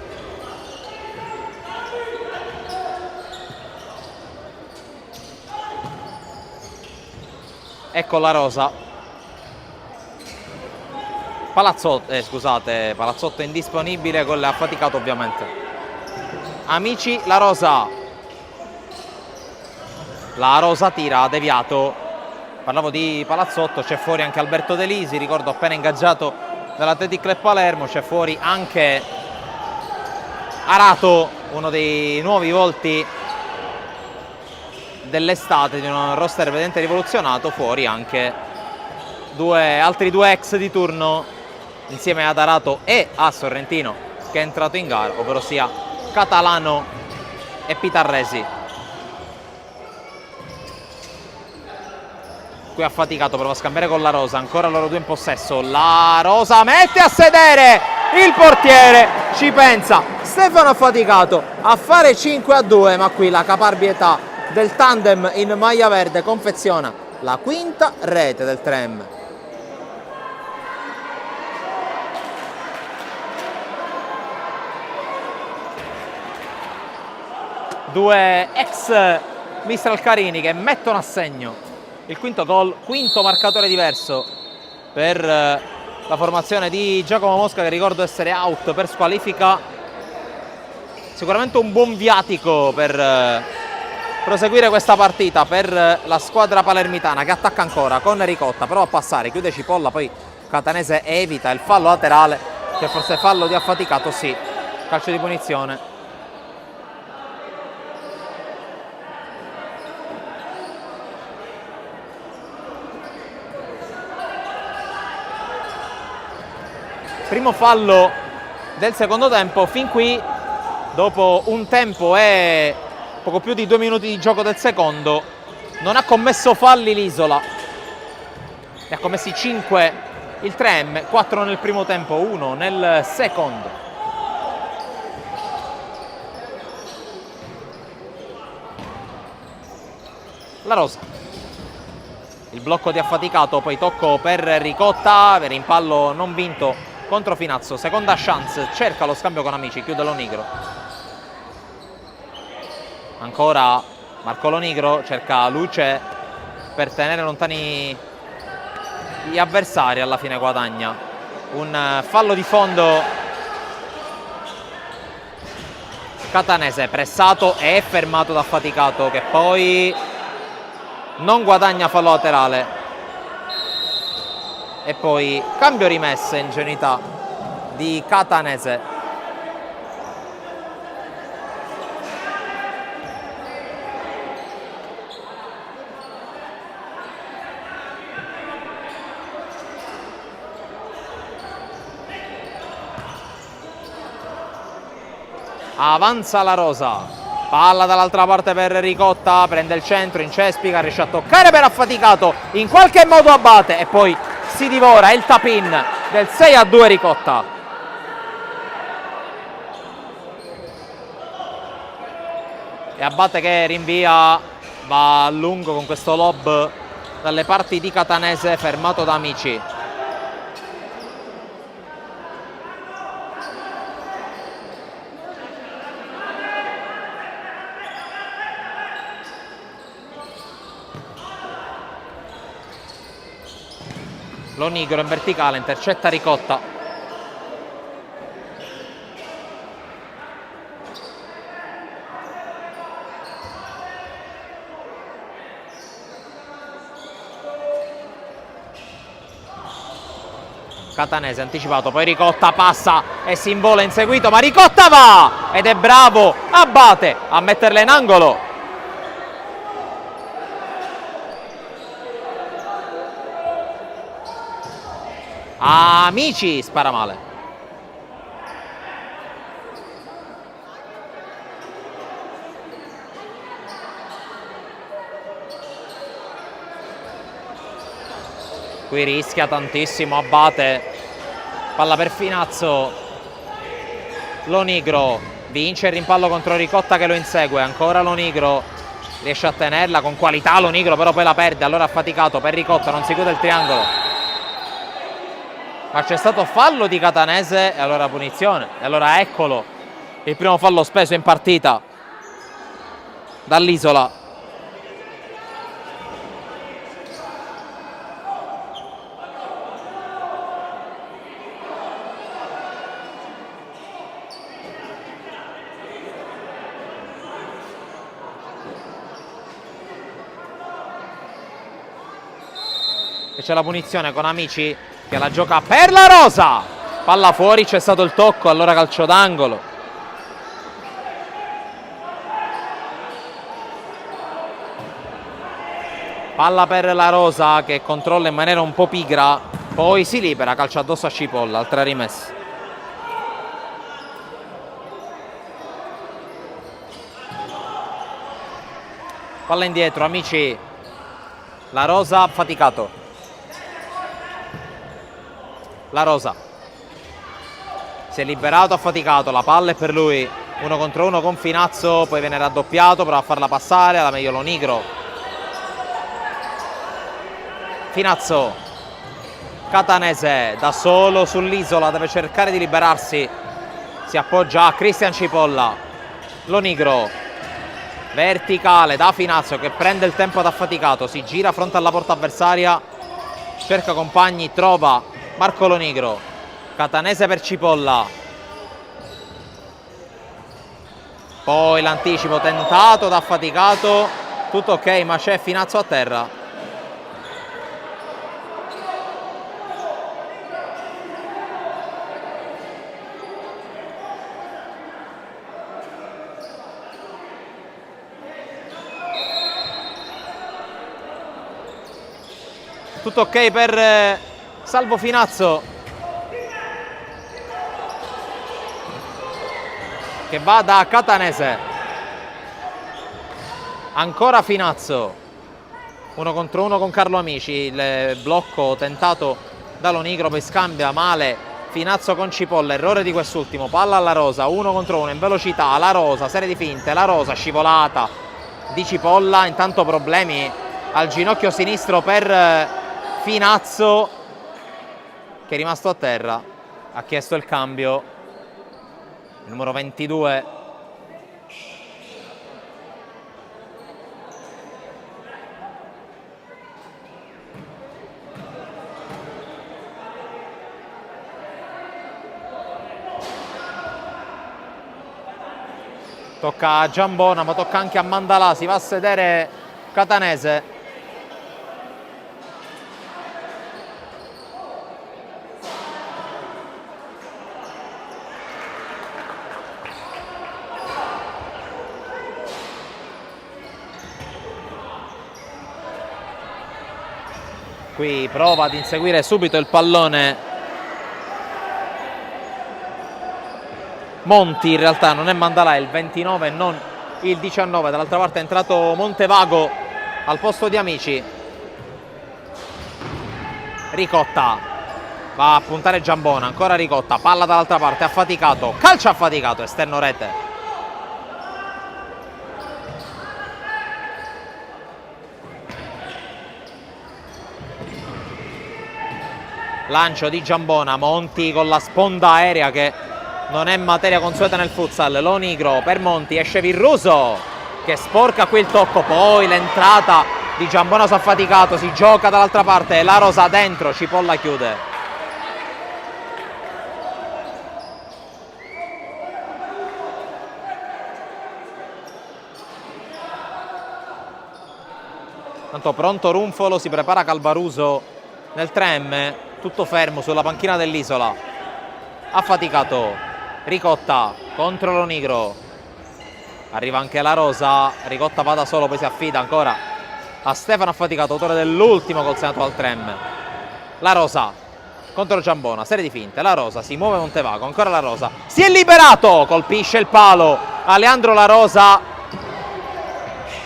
Ecco La Rosa. Palazzotto indisponibile, gol affaticato ovviamente. Amici, La Rosa. La Rosa tira, deviato. Parlavo di Palazzotto, c'è fuori anche Alberto De Lisi, ricordo appena ingaggiato dell'Athletic Club Palermo. C'è fuori anche Arato, uno dei nuovi volti dell'estate di un roster evidentemente rivoluzionato. Fuori anche altri due ex di turno insieme ad Arato e a Sorrentino che è entrato in gara, ovvero sia Catalano e Pitarresi. Qui ha faticato, prova a scambiare con La Rosa, ancora loro due in possesso. La Rosa mette a sedere il portiere, ci pensa. Stefano ha faticato a fare 5-2, ma qui la caparbietà del tandem in maglia verde confeziona la quinta rete del Trem. Due ex Mistral Carini che mettono a segno il quinto gol, quinto marcatore diverso per la formazione di Giacomo Mosca, che ricordo essere out per squalifica. Sicuramente un buon viatico per proseguire questa partita per la squadra palermitana, che attacca ancora con Ricotta, prova a passare, chiude Cipolla, poi Catanese evita il fallo laterale, che forse è fallo di affaticato, sì, calcio di punizione. Primo fallo del secondo tempo. Fin qui, dopo un tempo e poco più di 2 minuti di gioco del secondo, non ha commesso falli l'Isola. Ne ha commessi 5 il Trem, 4 nel primo tempo, 1 nel secondo. La Rosa. Il blocco di affaticato, poi tocco per Ricotta, per rimpallo non vinto contro Finazzo. Seconda chance, cerca lo scambio con Amici, chiude Lonigro. Ancora Marco Lonigro, cerca luce per tenere lontani gli avversari, alla fine guadagna un fallo di fondo. Catanese pressato e fermato da Faticato, che poi non guadagna fallo laterale. E poi cambio rimessa, ingenuità di Catanese. Avanza la Rosa, palla dall'altra parte per Ricotta, prende il centro, incespica, riesce a toccare per Affaticato, in qualche modo abbatte e poi si divora il tap-in del 6-2 Ricotta. E Abate che rinvia, va a lungo con questo lob dalle parti di Catanese, fermato da Amici. Lonigro in verticale, intercetta Ricotta. Catanese anticipato, poi Ricotta passa e si invola inseguito, ma Ricotta va! Ed è bravo Abate a metterla in angolo. Amici spara male. Qui rischia tantissimo Abate. Palla per Finazzo. Lonigro vince il rimpallo contro Ricotta che lo insegue. Ancora Lonigro riesce a tenerla con qualità. Lonigro però poi la perde. Allora Affaticato per Ricotta, non si chiude il triangolo. Ma c'è stato fallo di Catanese e allora punizione. E allora eccolo il primo fallo speso in partita dall'Isola. E c'è la punizione con Amici che la gioca per la Rosa, palla fuori, c'è stato il tocco, allora calcio d'angolo. Palla per la Rosa che controlla in maniera un po' pigra, poi si libera, calcio addosso a Cipolla, altra rimessa. Palla indietro, amici. La Rosa ha faticato. La Rosa si è liberato, ha faticato, la palla è per lui, 1 contro 1 con Finazzo, poi viene raddoppiato, prova a farla passare, alla meglio Lonigro. Finazzo, Catanese da solo sull'isola, deve cercare di liberarsi, si appoggia a Cristian Cipolla. Lonigro, verticale da Finazzo che prende il tempo da affaticato, si gira fronte alla porta avversaria, cerca compagni, trova Marco Lonigro. Catanese per Cipolla, poi l'anticipo tentato da affaticato, tutto ok, ma c'è Finazzo a terra. Tutto ok per Salvo Finazzo, che va da Catanese. Ancora Finazzo, 1 contro 1 con Carlo Amici, il blocco tentato da Lonigro, poi scambia male Finazzo con Cipolla, errore di quest'ultimo, palla alla Rosa, 1 contro 1 in velocità, la Rosa, serie di finte, la Rosa, scivolata di Cipolla, intanto problemi al ginocchio sinistro per Finazzo che è rimasto a terra, ha chiesto il cambio, il numero 22. Tocca a Giambona, ma tocca anche a Mandalà, si va a sedere Catanese. Qui prova ad inseguire subito il pallone Monti, in realtà non è Mandalà, è il 29 e non il 19. Dall'altra parte è entrato Montevago al posto di Amici. Ricotta va a puntare Giambona, ancora Ricotta, palla dall'altra parte, affaticato, calcio affaticato, esterno rete. Lancio di Giambona, Monti con la sponda aerea che non è materia consueta nel futsal. Lonigro per Monti, esce Virruso che sporca qui il tocco, poi l'entrata di Giambona si è affaticato, si gioca dall'altra parte, la Rosa dentro, Cipolla chiude. Tanto pronto Runfolo, si prepara Calvaruso nel 3M, tutto fermo sulla panchina dell'Isola. Affaticato Ricotta contro Lonigro, arriva anche la Rosa, Ricotta va da solo, poi si affida ancora a Stefano Affaticato, autore dell'ultimo gol segnato al 3M. La Rosa contro Giambona, serie di finte, la Rosa, si muove Montevago, ancora la Rosa, si è liberato, colpisce il palo Aleandro La Rosa,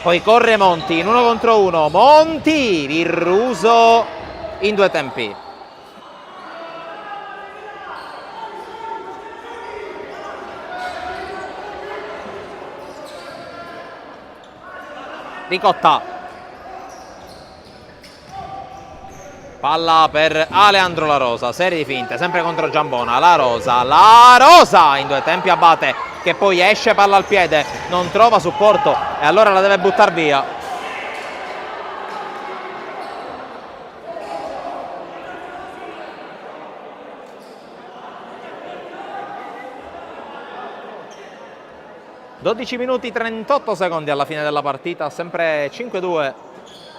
poi corre Monti in 1 contro 1, Monti, Virruso in 2 tempi. Ricotta, palla per Aleandro La Rosa, serie di finte, sempre contro Giambona, la Rosa in 2 tempi abbatte, che poi esce, palla al piede, non trova supporto e allora la deve buttare via. (12 minuti 38 secondi alla fine della partita, sempre 5-2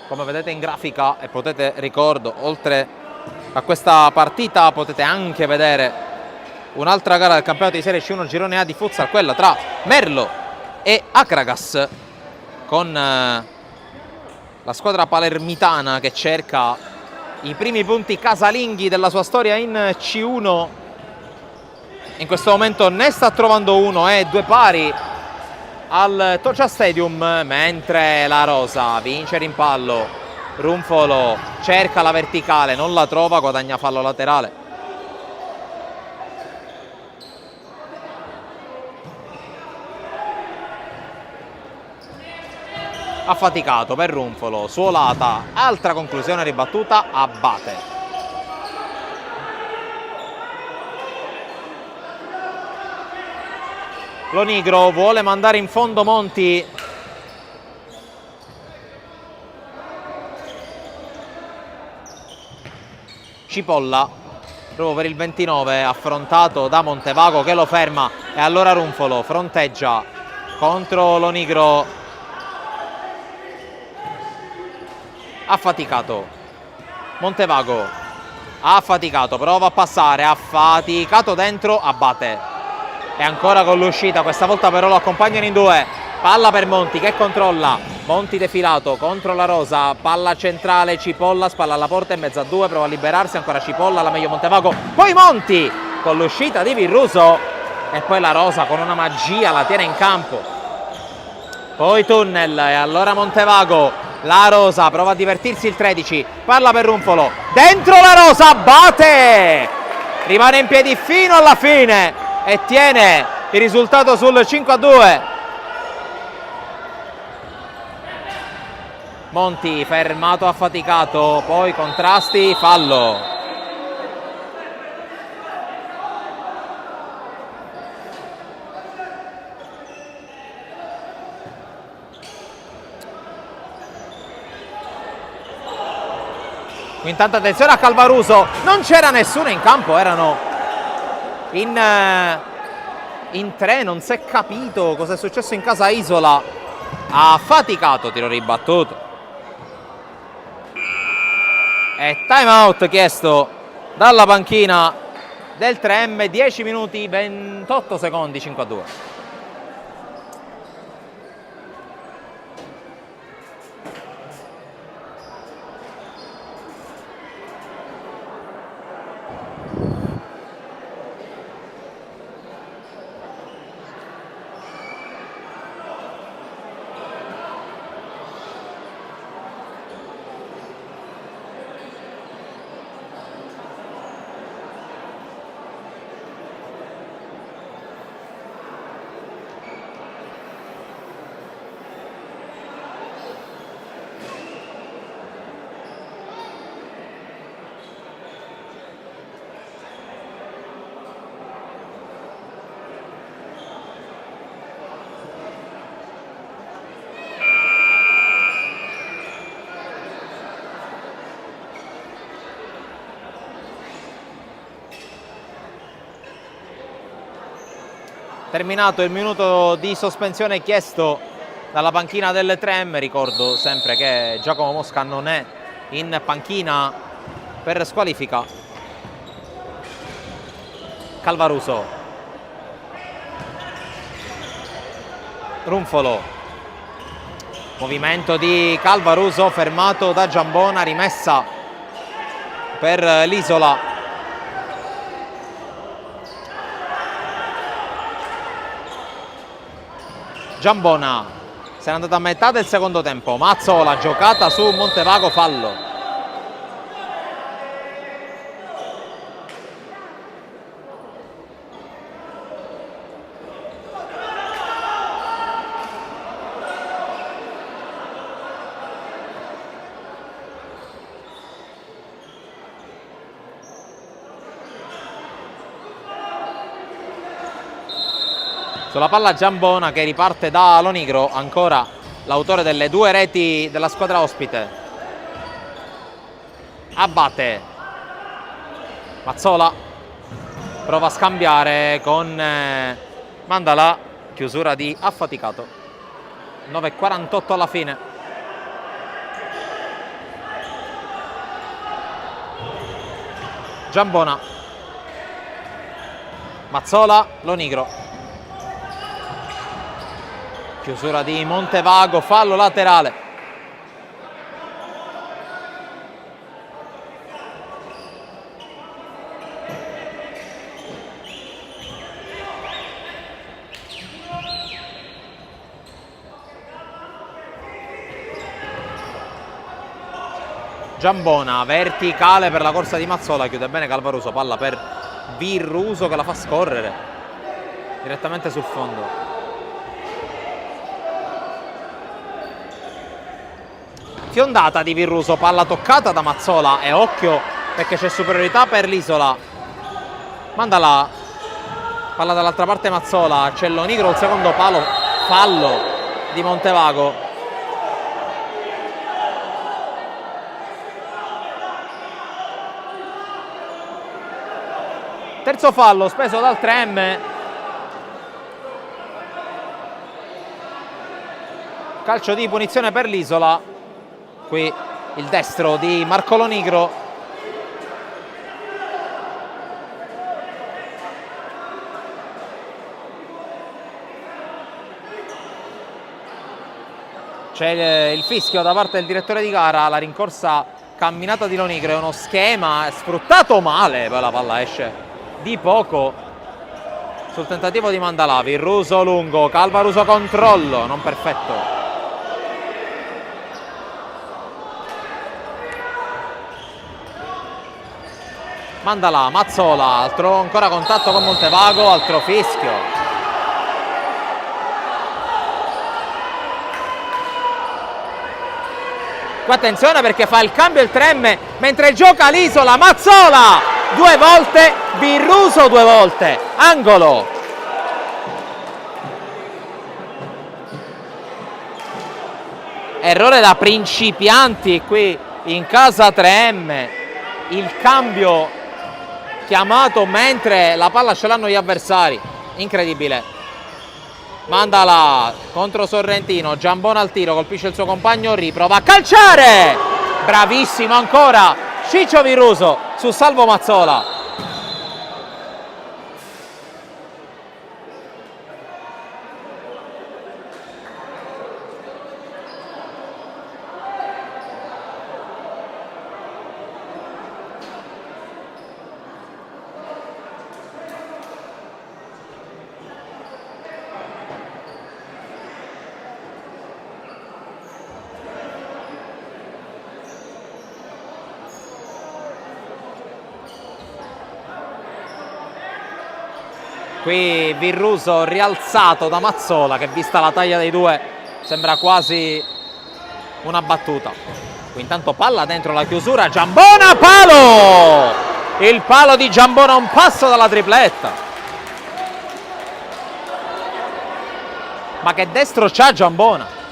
come vedete in grafica, e potete, ricordo, oltre a questa partita potete anche vedere un'altra gara del campionato di Serie C1 Girone A di futsal, quella tra Merlo e Akragas, con la squadra palermitana che cerca i primi punti casalinghi della sua storia in C1. In questo momento ne sta trovando uno e 2 pari al Toccia Stadium, mentre la Rosa vince rimpallo. Runfolo cerca la verticale, non la trova, guadagna fallo laterale. Affaticato per Runfolo, Suolata, altra conclusione ribattuta, Abate. Lonigro vuole mandare in fondo Monti. Cipolla, proprio per il 29, affrontato da Montevago che lo ferma, e allora Runfolo fronteggia contro Lonigro. Affaticato Montevago, affaticato, prova a passare, affaticato dentro, Abate, e ancora con l'uscita, questa volta però lo accompagnano in 2, palla per Monti che controlla, Monti defilato contro la Rosa, palla centrale, Cipolla, spalla alla porta in mezzo a 2, prova a liberarsi, ancora Cipolla, la meglio Montevago, poi Monti con l'uscita di Virruso, e poi la Rosa con una magia la tiene in campo, poi tunnel, e allora Montevago. La Rosa prova a divertirsi, il 13, palla per Runfolo, dentro la Rosa, Abate! Rimane in piedi fino alla fine e tiene il risultato sul 5-2. Monti fermato, affaticato, poi contrasti, fallo. Intanto attenzione a Calvaruso, non c'era nessuno in campo, erano in 3, non si è capito cosa è successo in casa Isola. Ha faticato, tiro ribattuto. E time out chiesto dalla panchina del 3M, 10 minuti 28 secondi, 5-2. Terminato il minuto di sospensione chiesto dalla panchina del 3M, ricordo sempre che Giacomo Mosca non è in panchina per squalifica. Calvaruso, Runfolo, movimento di Calvaruso fermato da Giambona, rimessa per l'Isola. Giambona se n'è andata a metà del secondo tempo, Mazzola, giocata su Montevago, fallo. Sulla palla Giambona che riparte da Lonigro, ancora l'autore delle 2 reti della squadra ospite. Abate, Mazzola prova a scambiare con Mandala, chiusura di affaticato. 9:48 alla fine. Giambona, Mazzola, Lonigro, chiusura di Montevago, fallo laterale. Giambona, verticale per la corsa di Mazzola, chiude bene Calvaruso, palla per Virruso che la fa scorrere direttamente sul fondo. Fiondata di Virruso, palla toccata da Mazzola e occhio perché c'è superiorità per l'Isola. Mandala, palla dall'altra parte Mazzola, c'è Lonigro, il secondo palo, fallo di Montevago. Terzo fallo speso dal 3M. Calcio di punizione per l'Isola. Qui il destro di Marco Lonigro. C'è il fischio da parte del direttore di gara. La rincorsa camminata di Lonigro è uno schema sfruttato male, poi la palla esce di poco sul tentativo di Mandalà. Virruso lungo, Calvaruso controllo, non perfetto. Mandalà, Mazzola, altro ancora contatto con Montevago, altro fischio. Qua attenzione perché fa il cambio il 3M mentre gioca l'Isola. Mazzola due volte, Virruso due volte, angolo. Errore da principianti qui in casa 3M, il cambio chiamato mentre la palla ce l'hanno gli avversari, incredibile. Mandala contro Sorrentino, Giambona al tiro, colpisce il suo compagno, riprova a calciare, bravissimo ancora Ciccio Virruso su Salvo Mazzola. Qui Virruso rialzato da Mazzola che, vista la taglia dei due, sembra quasi una battuta. Qui intanto palla dentro la chiusura, Giambona, palo! Il palo di Giambona, un passo dalla tripletta. Ma che destro c'ha Giambona!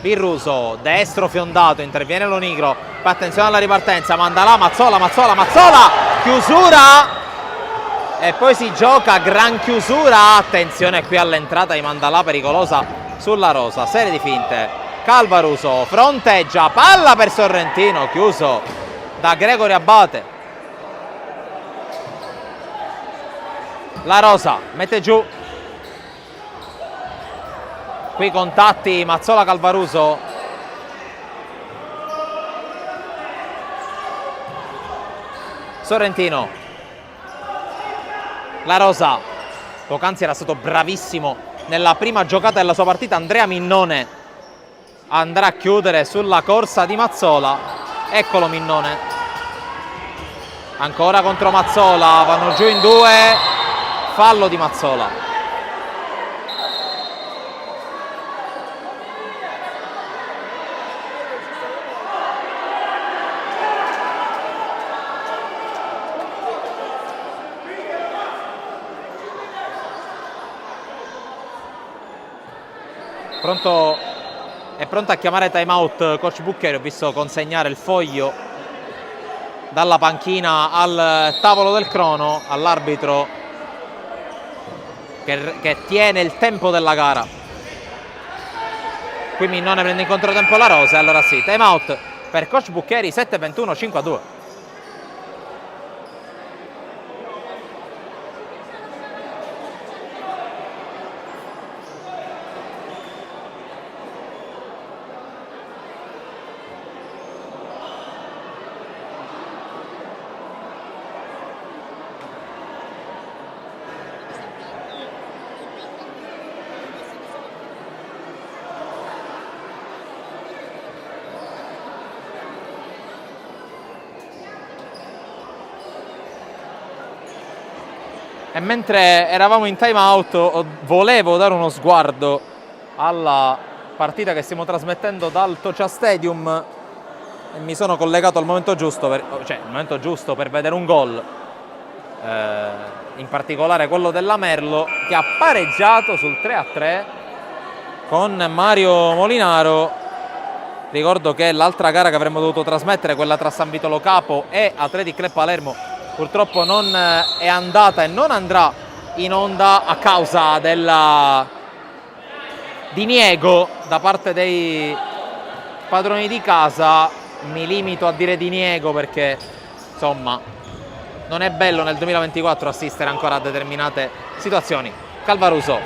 Virruso, destro fiondato, interviene Lonigro, attenzione alla ripartenza, Mandalà, Mazzola, chiusura e poi si gioca, gran chiusura, attenzione qui all'entrata di Mandalà pericolosa sulla rosa, serie di finte, Calvaruso fronteggia, palla per Sorrentino, chiuso da Gregory Abate. La rosa mette giù. Qui contatti Mazzola Calvaruso. Sorrentino. La rosa. Poc'anzi era stato bravissimo nella prima giocata della sua partita. Andrea Minnone andrà a chiudere sulla corsa di Mazzola. Eccolo Minnone. Ancora contro Mazzola. Vanno giù in due. Fallo di Mazzola. È pronto a chiamare time out coach Buccheri. Ho visto consegnare il foglio dalla panchina al tavolo del crono all'arbitro che tiene il tempo della gara. Qui Minnone prende in controtempo la rosa, e allora sì, time out per coach Buccheri, 7-21, 5-2. E mentre eravamo in time out volevo dare uno sguardo alla partita che stiamo trasmettendo dal Toccia Stadium e mi sono collegato al momento giusto per vedere un gol, in particolare quello della Merlo, che ha pareggiato sul 3-3 con Mario Molinaro. Ricordo che l'altra gara che avremmo dovuto trasmettere, quella tra San Vitolo Capo e Athletic Club Palermo, purtroppo non è andata e non andrà in onda a causa del diniego da parte dei padroni di casa. Mi limito a dire diniego perché insomma non è bello nel 2024 assistere ancora a determinate situazioni. Calvaruso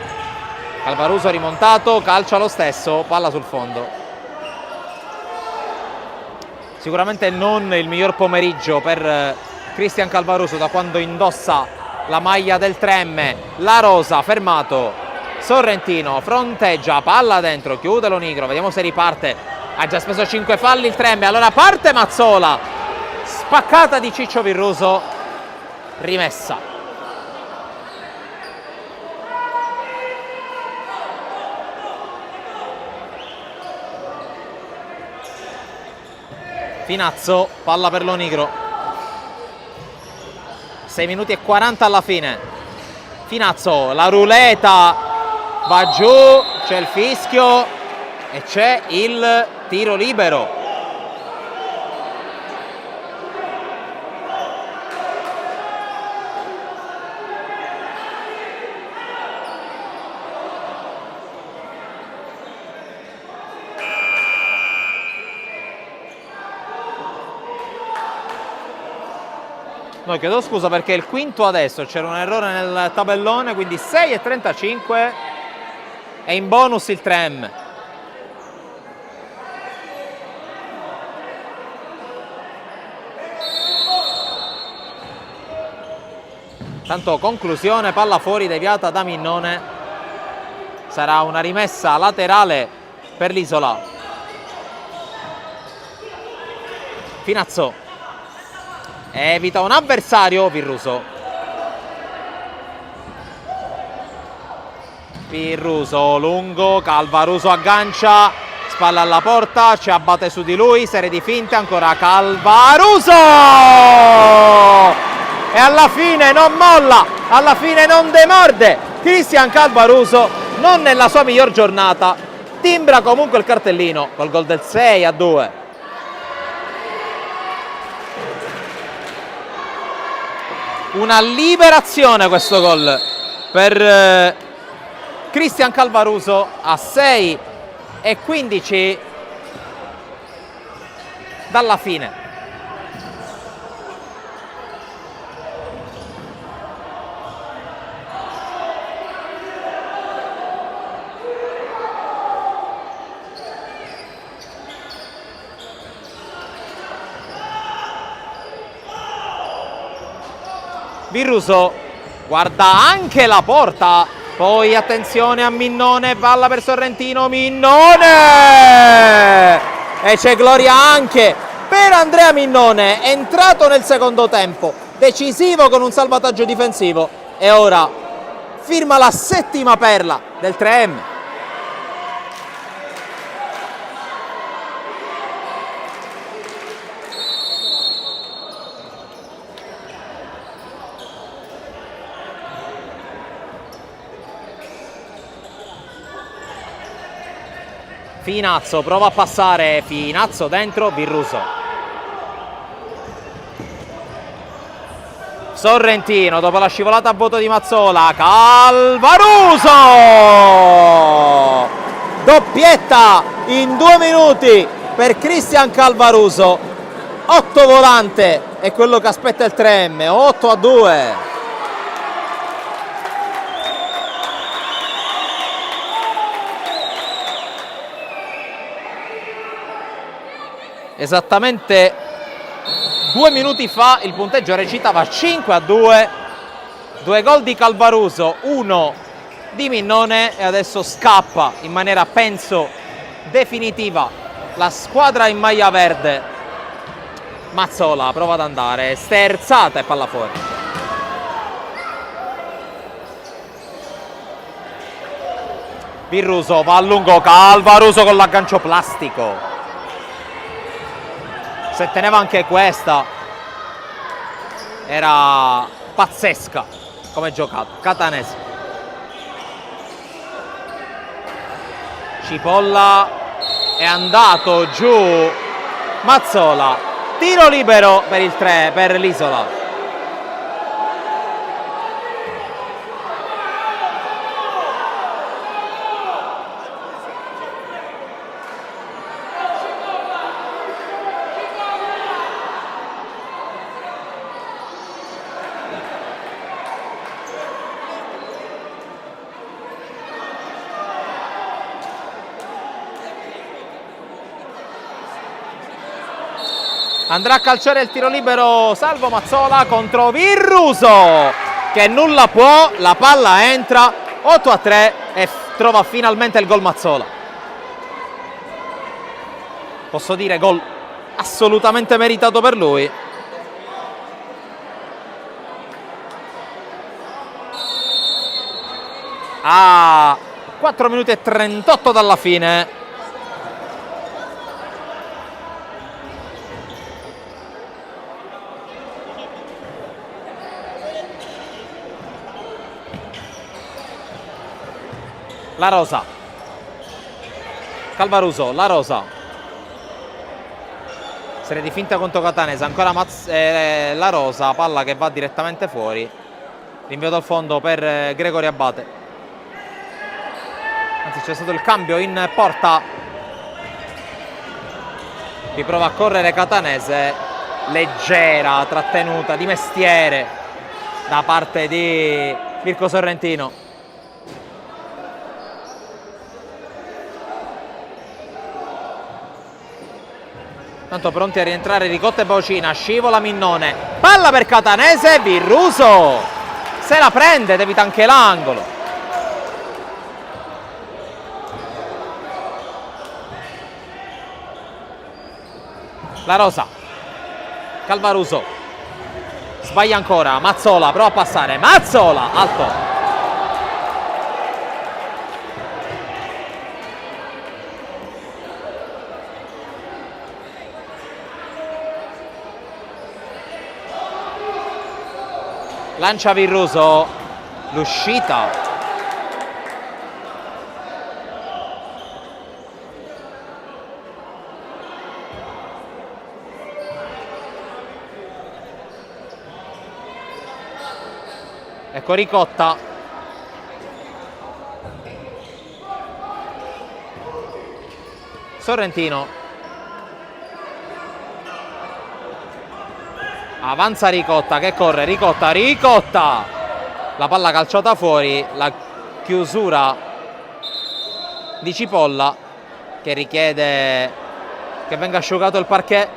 rimontato, calcia lo stesso, palla sul fondo. Sicuramente non il miglior pomeriggio per Cristian Calvaruso da quando indossa la maglia del 3M. La rosa, fermato, Sorrentino fronteggia, palla dentro, chiude lo Nigro, vediamo se riparte. Ha già speso 5 falli il 3M, allora parte Mazzola, spaccata di Ciccio Virruso, rimessa. Finazzo, palla per lo Nigro. 6 minuti e 40 alla fine. Finazzo, la ruleta va giù, c'è il fischio e c'è il tiro libero. No, chiedo scusa perché il quinto adesso, c'era un errore nel tabellone, quindi 6,35 e in bonus il 3M. Tanto conclusione, palla fuori deviata da Minnone, sarà una rimessa laterale per l'Isola. Finazzo evita un avversario, Virruso lungo, Calvaruso aggancia, spalla alla porta, ci abbatte su di lui, serie di finte, ancora Calvaruso e alla fine non molla, alla fine non demorde Cristian Calvaruso, non nella sua miglior giornata, timbra comunque il cartellino col gol del 6-2. Una liberazione questo gol per Cristian Calvaruso a 6:15 dalla fine. Virruso guarda anche la porta, poi attenzione a Minnone, palla per Sorrentino, Minnone! E c'è gloria anche per Andrea Minnone, entrato nel secondo tempo, decisivo con un salvataggio difensivo e ora firma la 7ª perla del 3M. Finazzo prova a passare, Finazzo dentro, Virruso. Sorrentino dopo la scivolata a vuoto di Mazzola, Calvaruso! doppietta in 2 minuti per Cristian Calvaruso. 8 volante è quello che aspetta il 3M, 8-2. Esattamente 2 minuti fa il punteggio recitava 5-2, 2 gol di Calvaruso, 1 di Minnone, e adesso scappa in maniera penso definitiva la squadra in maglia verde. Mazzola prova ad andare, sterzata e palla fuori. Virruso va a lungo, Calvaruso con l'aggancio plastico. Se teneva anche questa era pazzesca come giocato. Catanese, Cipolla è andato giù, Mazzola, tiro libero per il 3 per l'Isola. Andrà a calciare il tiro libero Salvo Mazzola contro Virruso, che nulla può, la palla entra, 8-3 e trova finalmente il gol Mazzola. Posso dire gol assolutamente meritato per lui. A 4 minuti e 38 dalla fine. La Rosa, Calvaruso, La Rosa, serie di finta contro Catanese, ancora La Rosa, palla che va direttamente fuori, rinvio dal fondo per Gregory Abate, anzi c'è stato il cambio in porta, riprova a correre Catanese, leggera trattenuta di mestiere da parte di Mirko Sorrentino. Tanto pronti a rientrare Ricotta e Bocina, scivola Minnone, palla per Catanese, Virruso se la prende, ed evita anche l'angolo. La Rosa, Calvaruso, sbaglia ancora, Mazzola prova a passare, Mazzola, alto. Lancia Virruso, l'uscita. Ecco Ricotta. Sorrentino. Avanza Ricotta che corre, Ricotta, la palla calciata fuori, la chiusura di Cipolla che richiede che venga asciugato il parquet.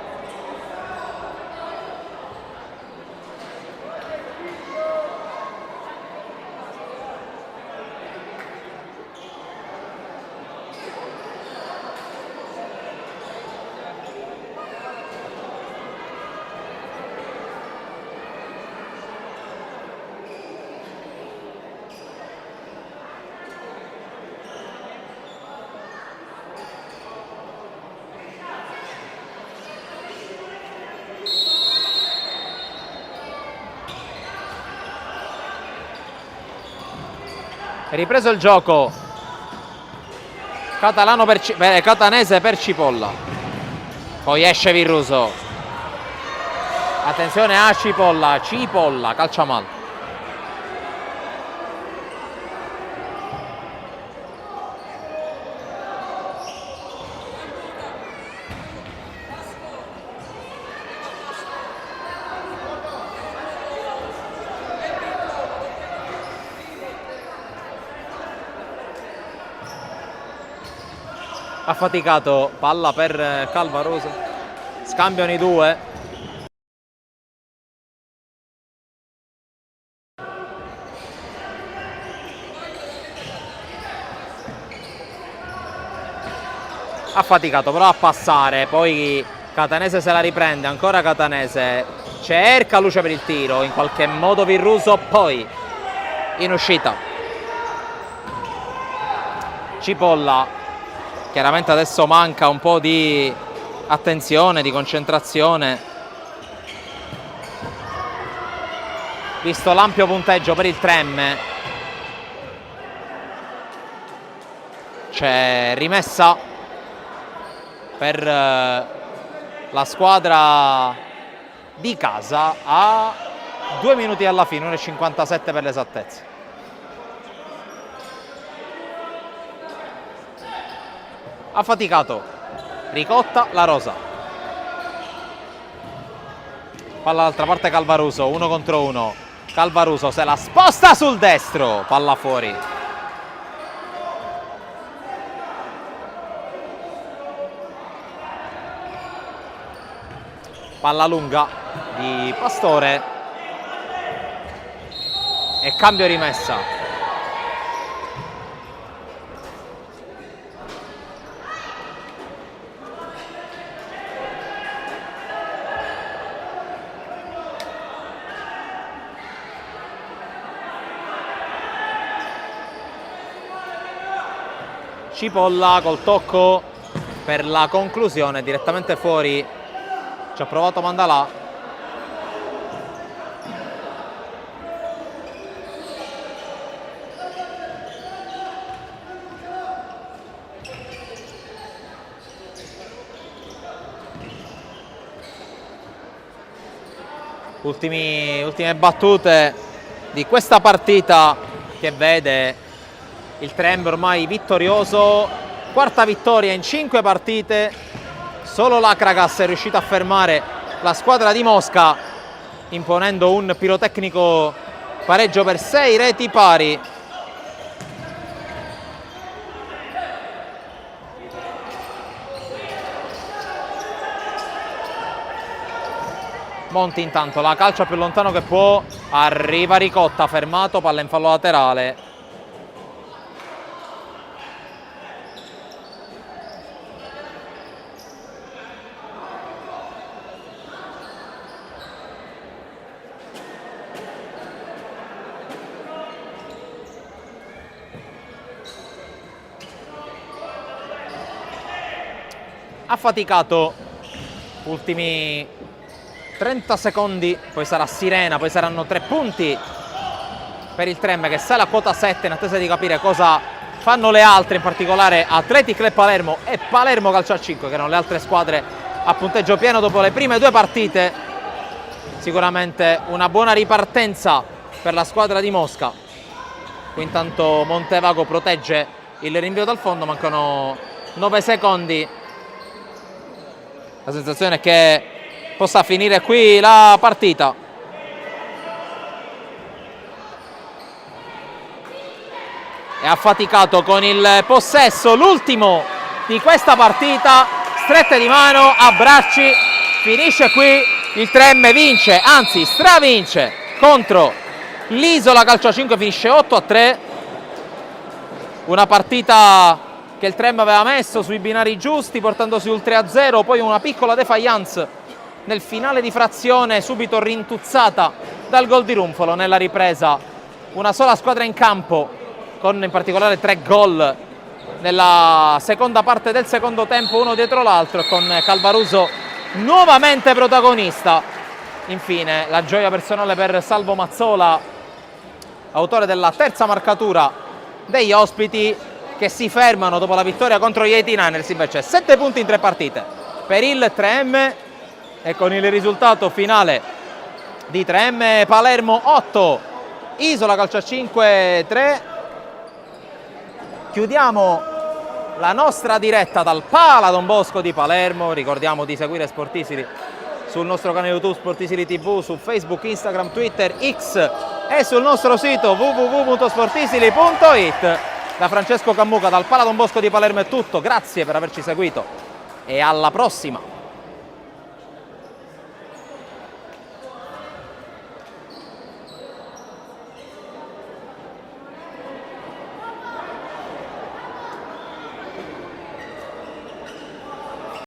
Ripreso il gioco, Catanese per Cipolla, poi esce Virruso, attenzione a Cipolla, calcia male. Affaticato, palla per Calvaroso, scambiano i due. Affaticato però a passare, poi Catanese se la riprende, ancora Catanese, cerca Luce per il tiro, in qualche modo Virruso, poi in uscita Cipolla, chiaramente adesso manca un po' di attenzione, di concentrazione, visto l'ampio punteggio per il Trem. C'è rimessa per la squadra di casa a 2 minuti alla fine, 1,57 per l'esattezza. Affaticato, Ricotta, La Rosa. Palla dall'altra parte Calvaruso, 1 contro 1. Calvaruso se la sposta sul destro, palla fuori. Palla lunga di Pastore e cambio rimessa. Cipolla col tocco per la conclusione, direttamente fuori. Ci ha provato Mandalà. Ultime battute di questa partita che vede il Trem ormai vittorioso, quarta vittoria in 5 partite. Solo l'Akragas è riuscito a fermare la squadra di Mosca, imponendo un pirotecnico pareggio per 6 reti pari. Monti intanto la calcia più lontano che può, arriva Ricotta, fermato, palla in fallo laterale. Affaticato, ultimi 30 secondi, poi sarà sirena, poi saranno 3 punti per il Trem che sale a quota 7 in attesa di capire cosa fanno le altre, in particolare Athletic Club Palermo e Palermo Calcio a 5, che erano le altre squadre a punteggio pieno dopo le prime 2 partite. Sicuramente una buona ripartenza per la squadra di Mosca. Qui intanto Montevago protegge il rinvio dal fondo, mancano 9 secondi. La sensazione è che possa finire qui la partita. È affaticato con il possesso, l'ultimo di questa partita, strette di mano, abbracci, finisce qui, il Trem vince, anzi stravince contro l'Isola Calcio a 5, finisce 8-3, una partita che il Trem aveva messo sui binari giusti, portandosi sul 3-0, poi una piccola defiance nel finale di frazione, subito rintuzzata dal gol di Runfolo. Nella ripresa una sola squadra in campo, con in particolare 3 gol nella seconda parte del secondo tempo, uno dietro l'altro, con Calvaruso nuovamente protagonista. Infine la gioia personale per Salvo Mazzola, autore della terza marcatura degli ospiti, che si fermano dopo la vittoria contro gli 89ers. Invece 7 punti in 3 partite per il Trem, e con il risultato finale di Trem Palermo 8, Isola Calcio a 5 3. Chiudiamo la nostra diretta dal Pala Don Bosco di Palermo. Ricordiamo di seguire Sportisili sul nostro canale YouTube Sportisili TV, su Facebook, Instagram, Twitter, X e sul nostro sito www.sportisili.it. Da Francesco Cammuca, dal Pala Don Bosco di Palermo è tutto, grazie per averci seguito e alla prossima!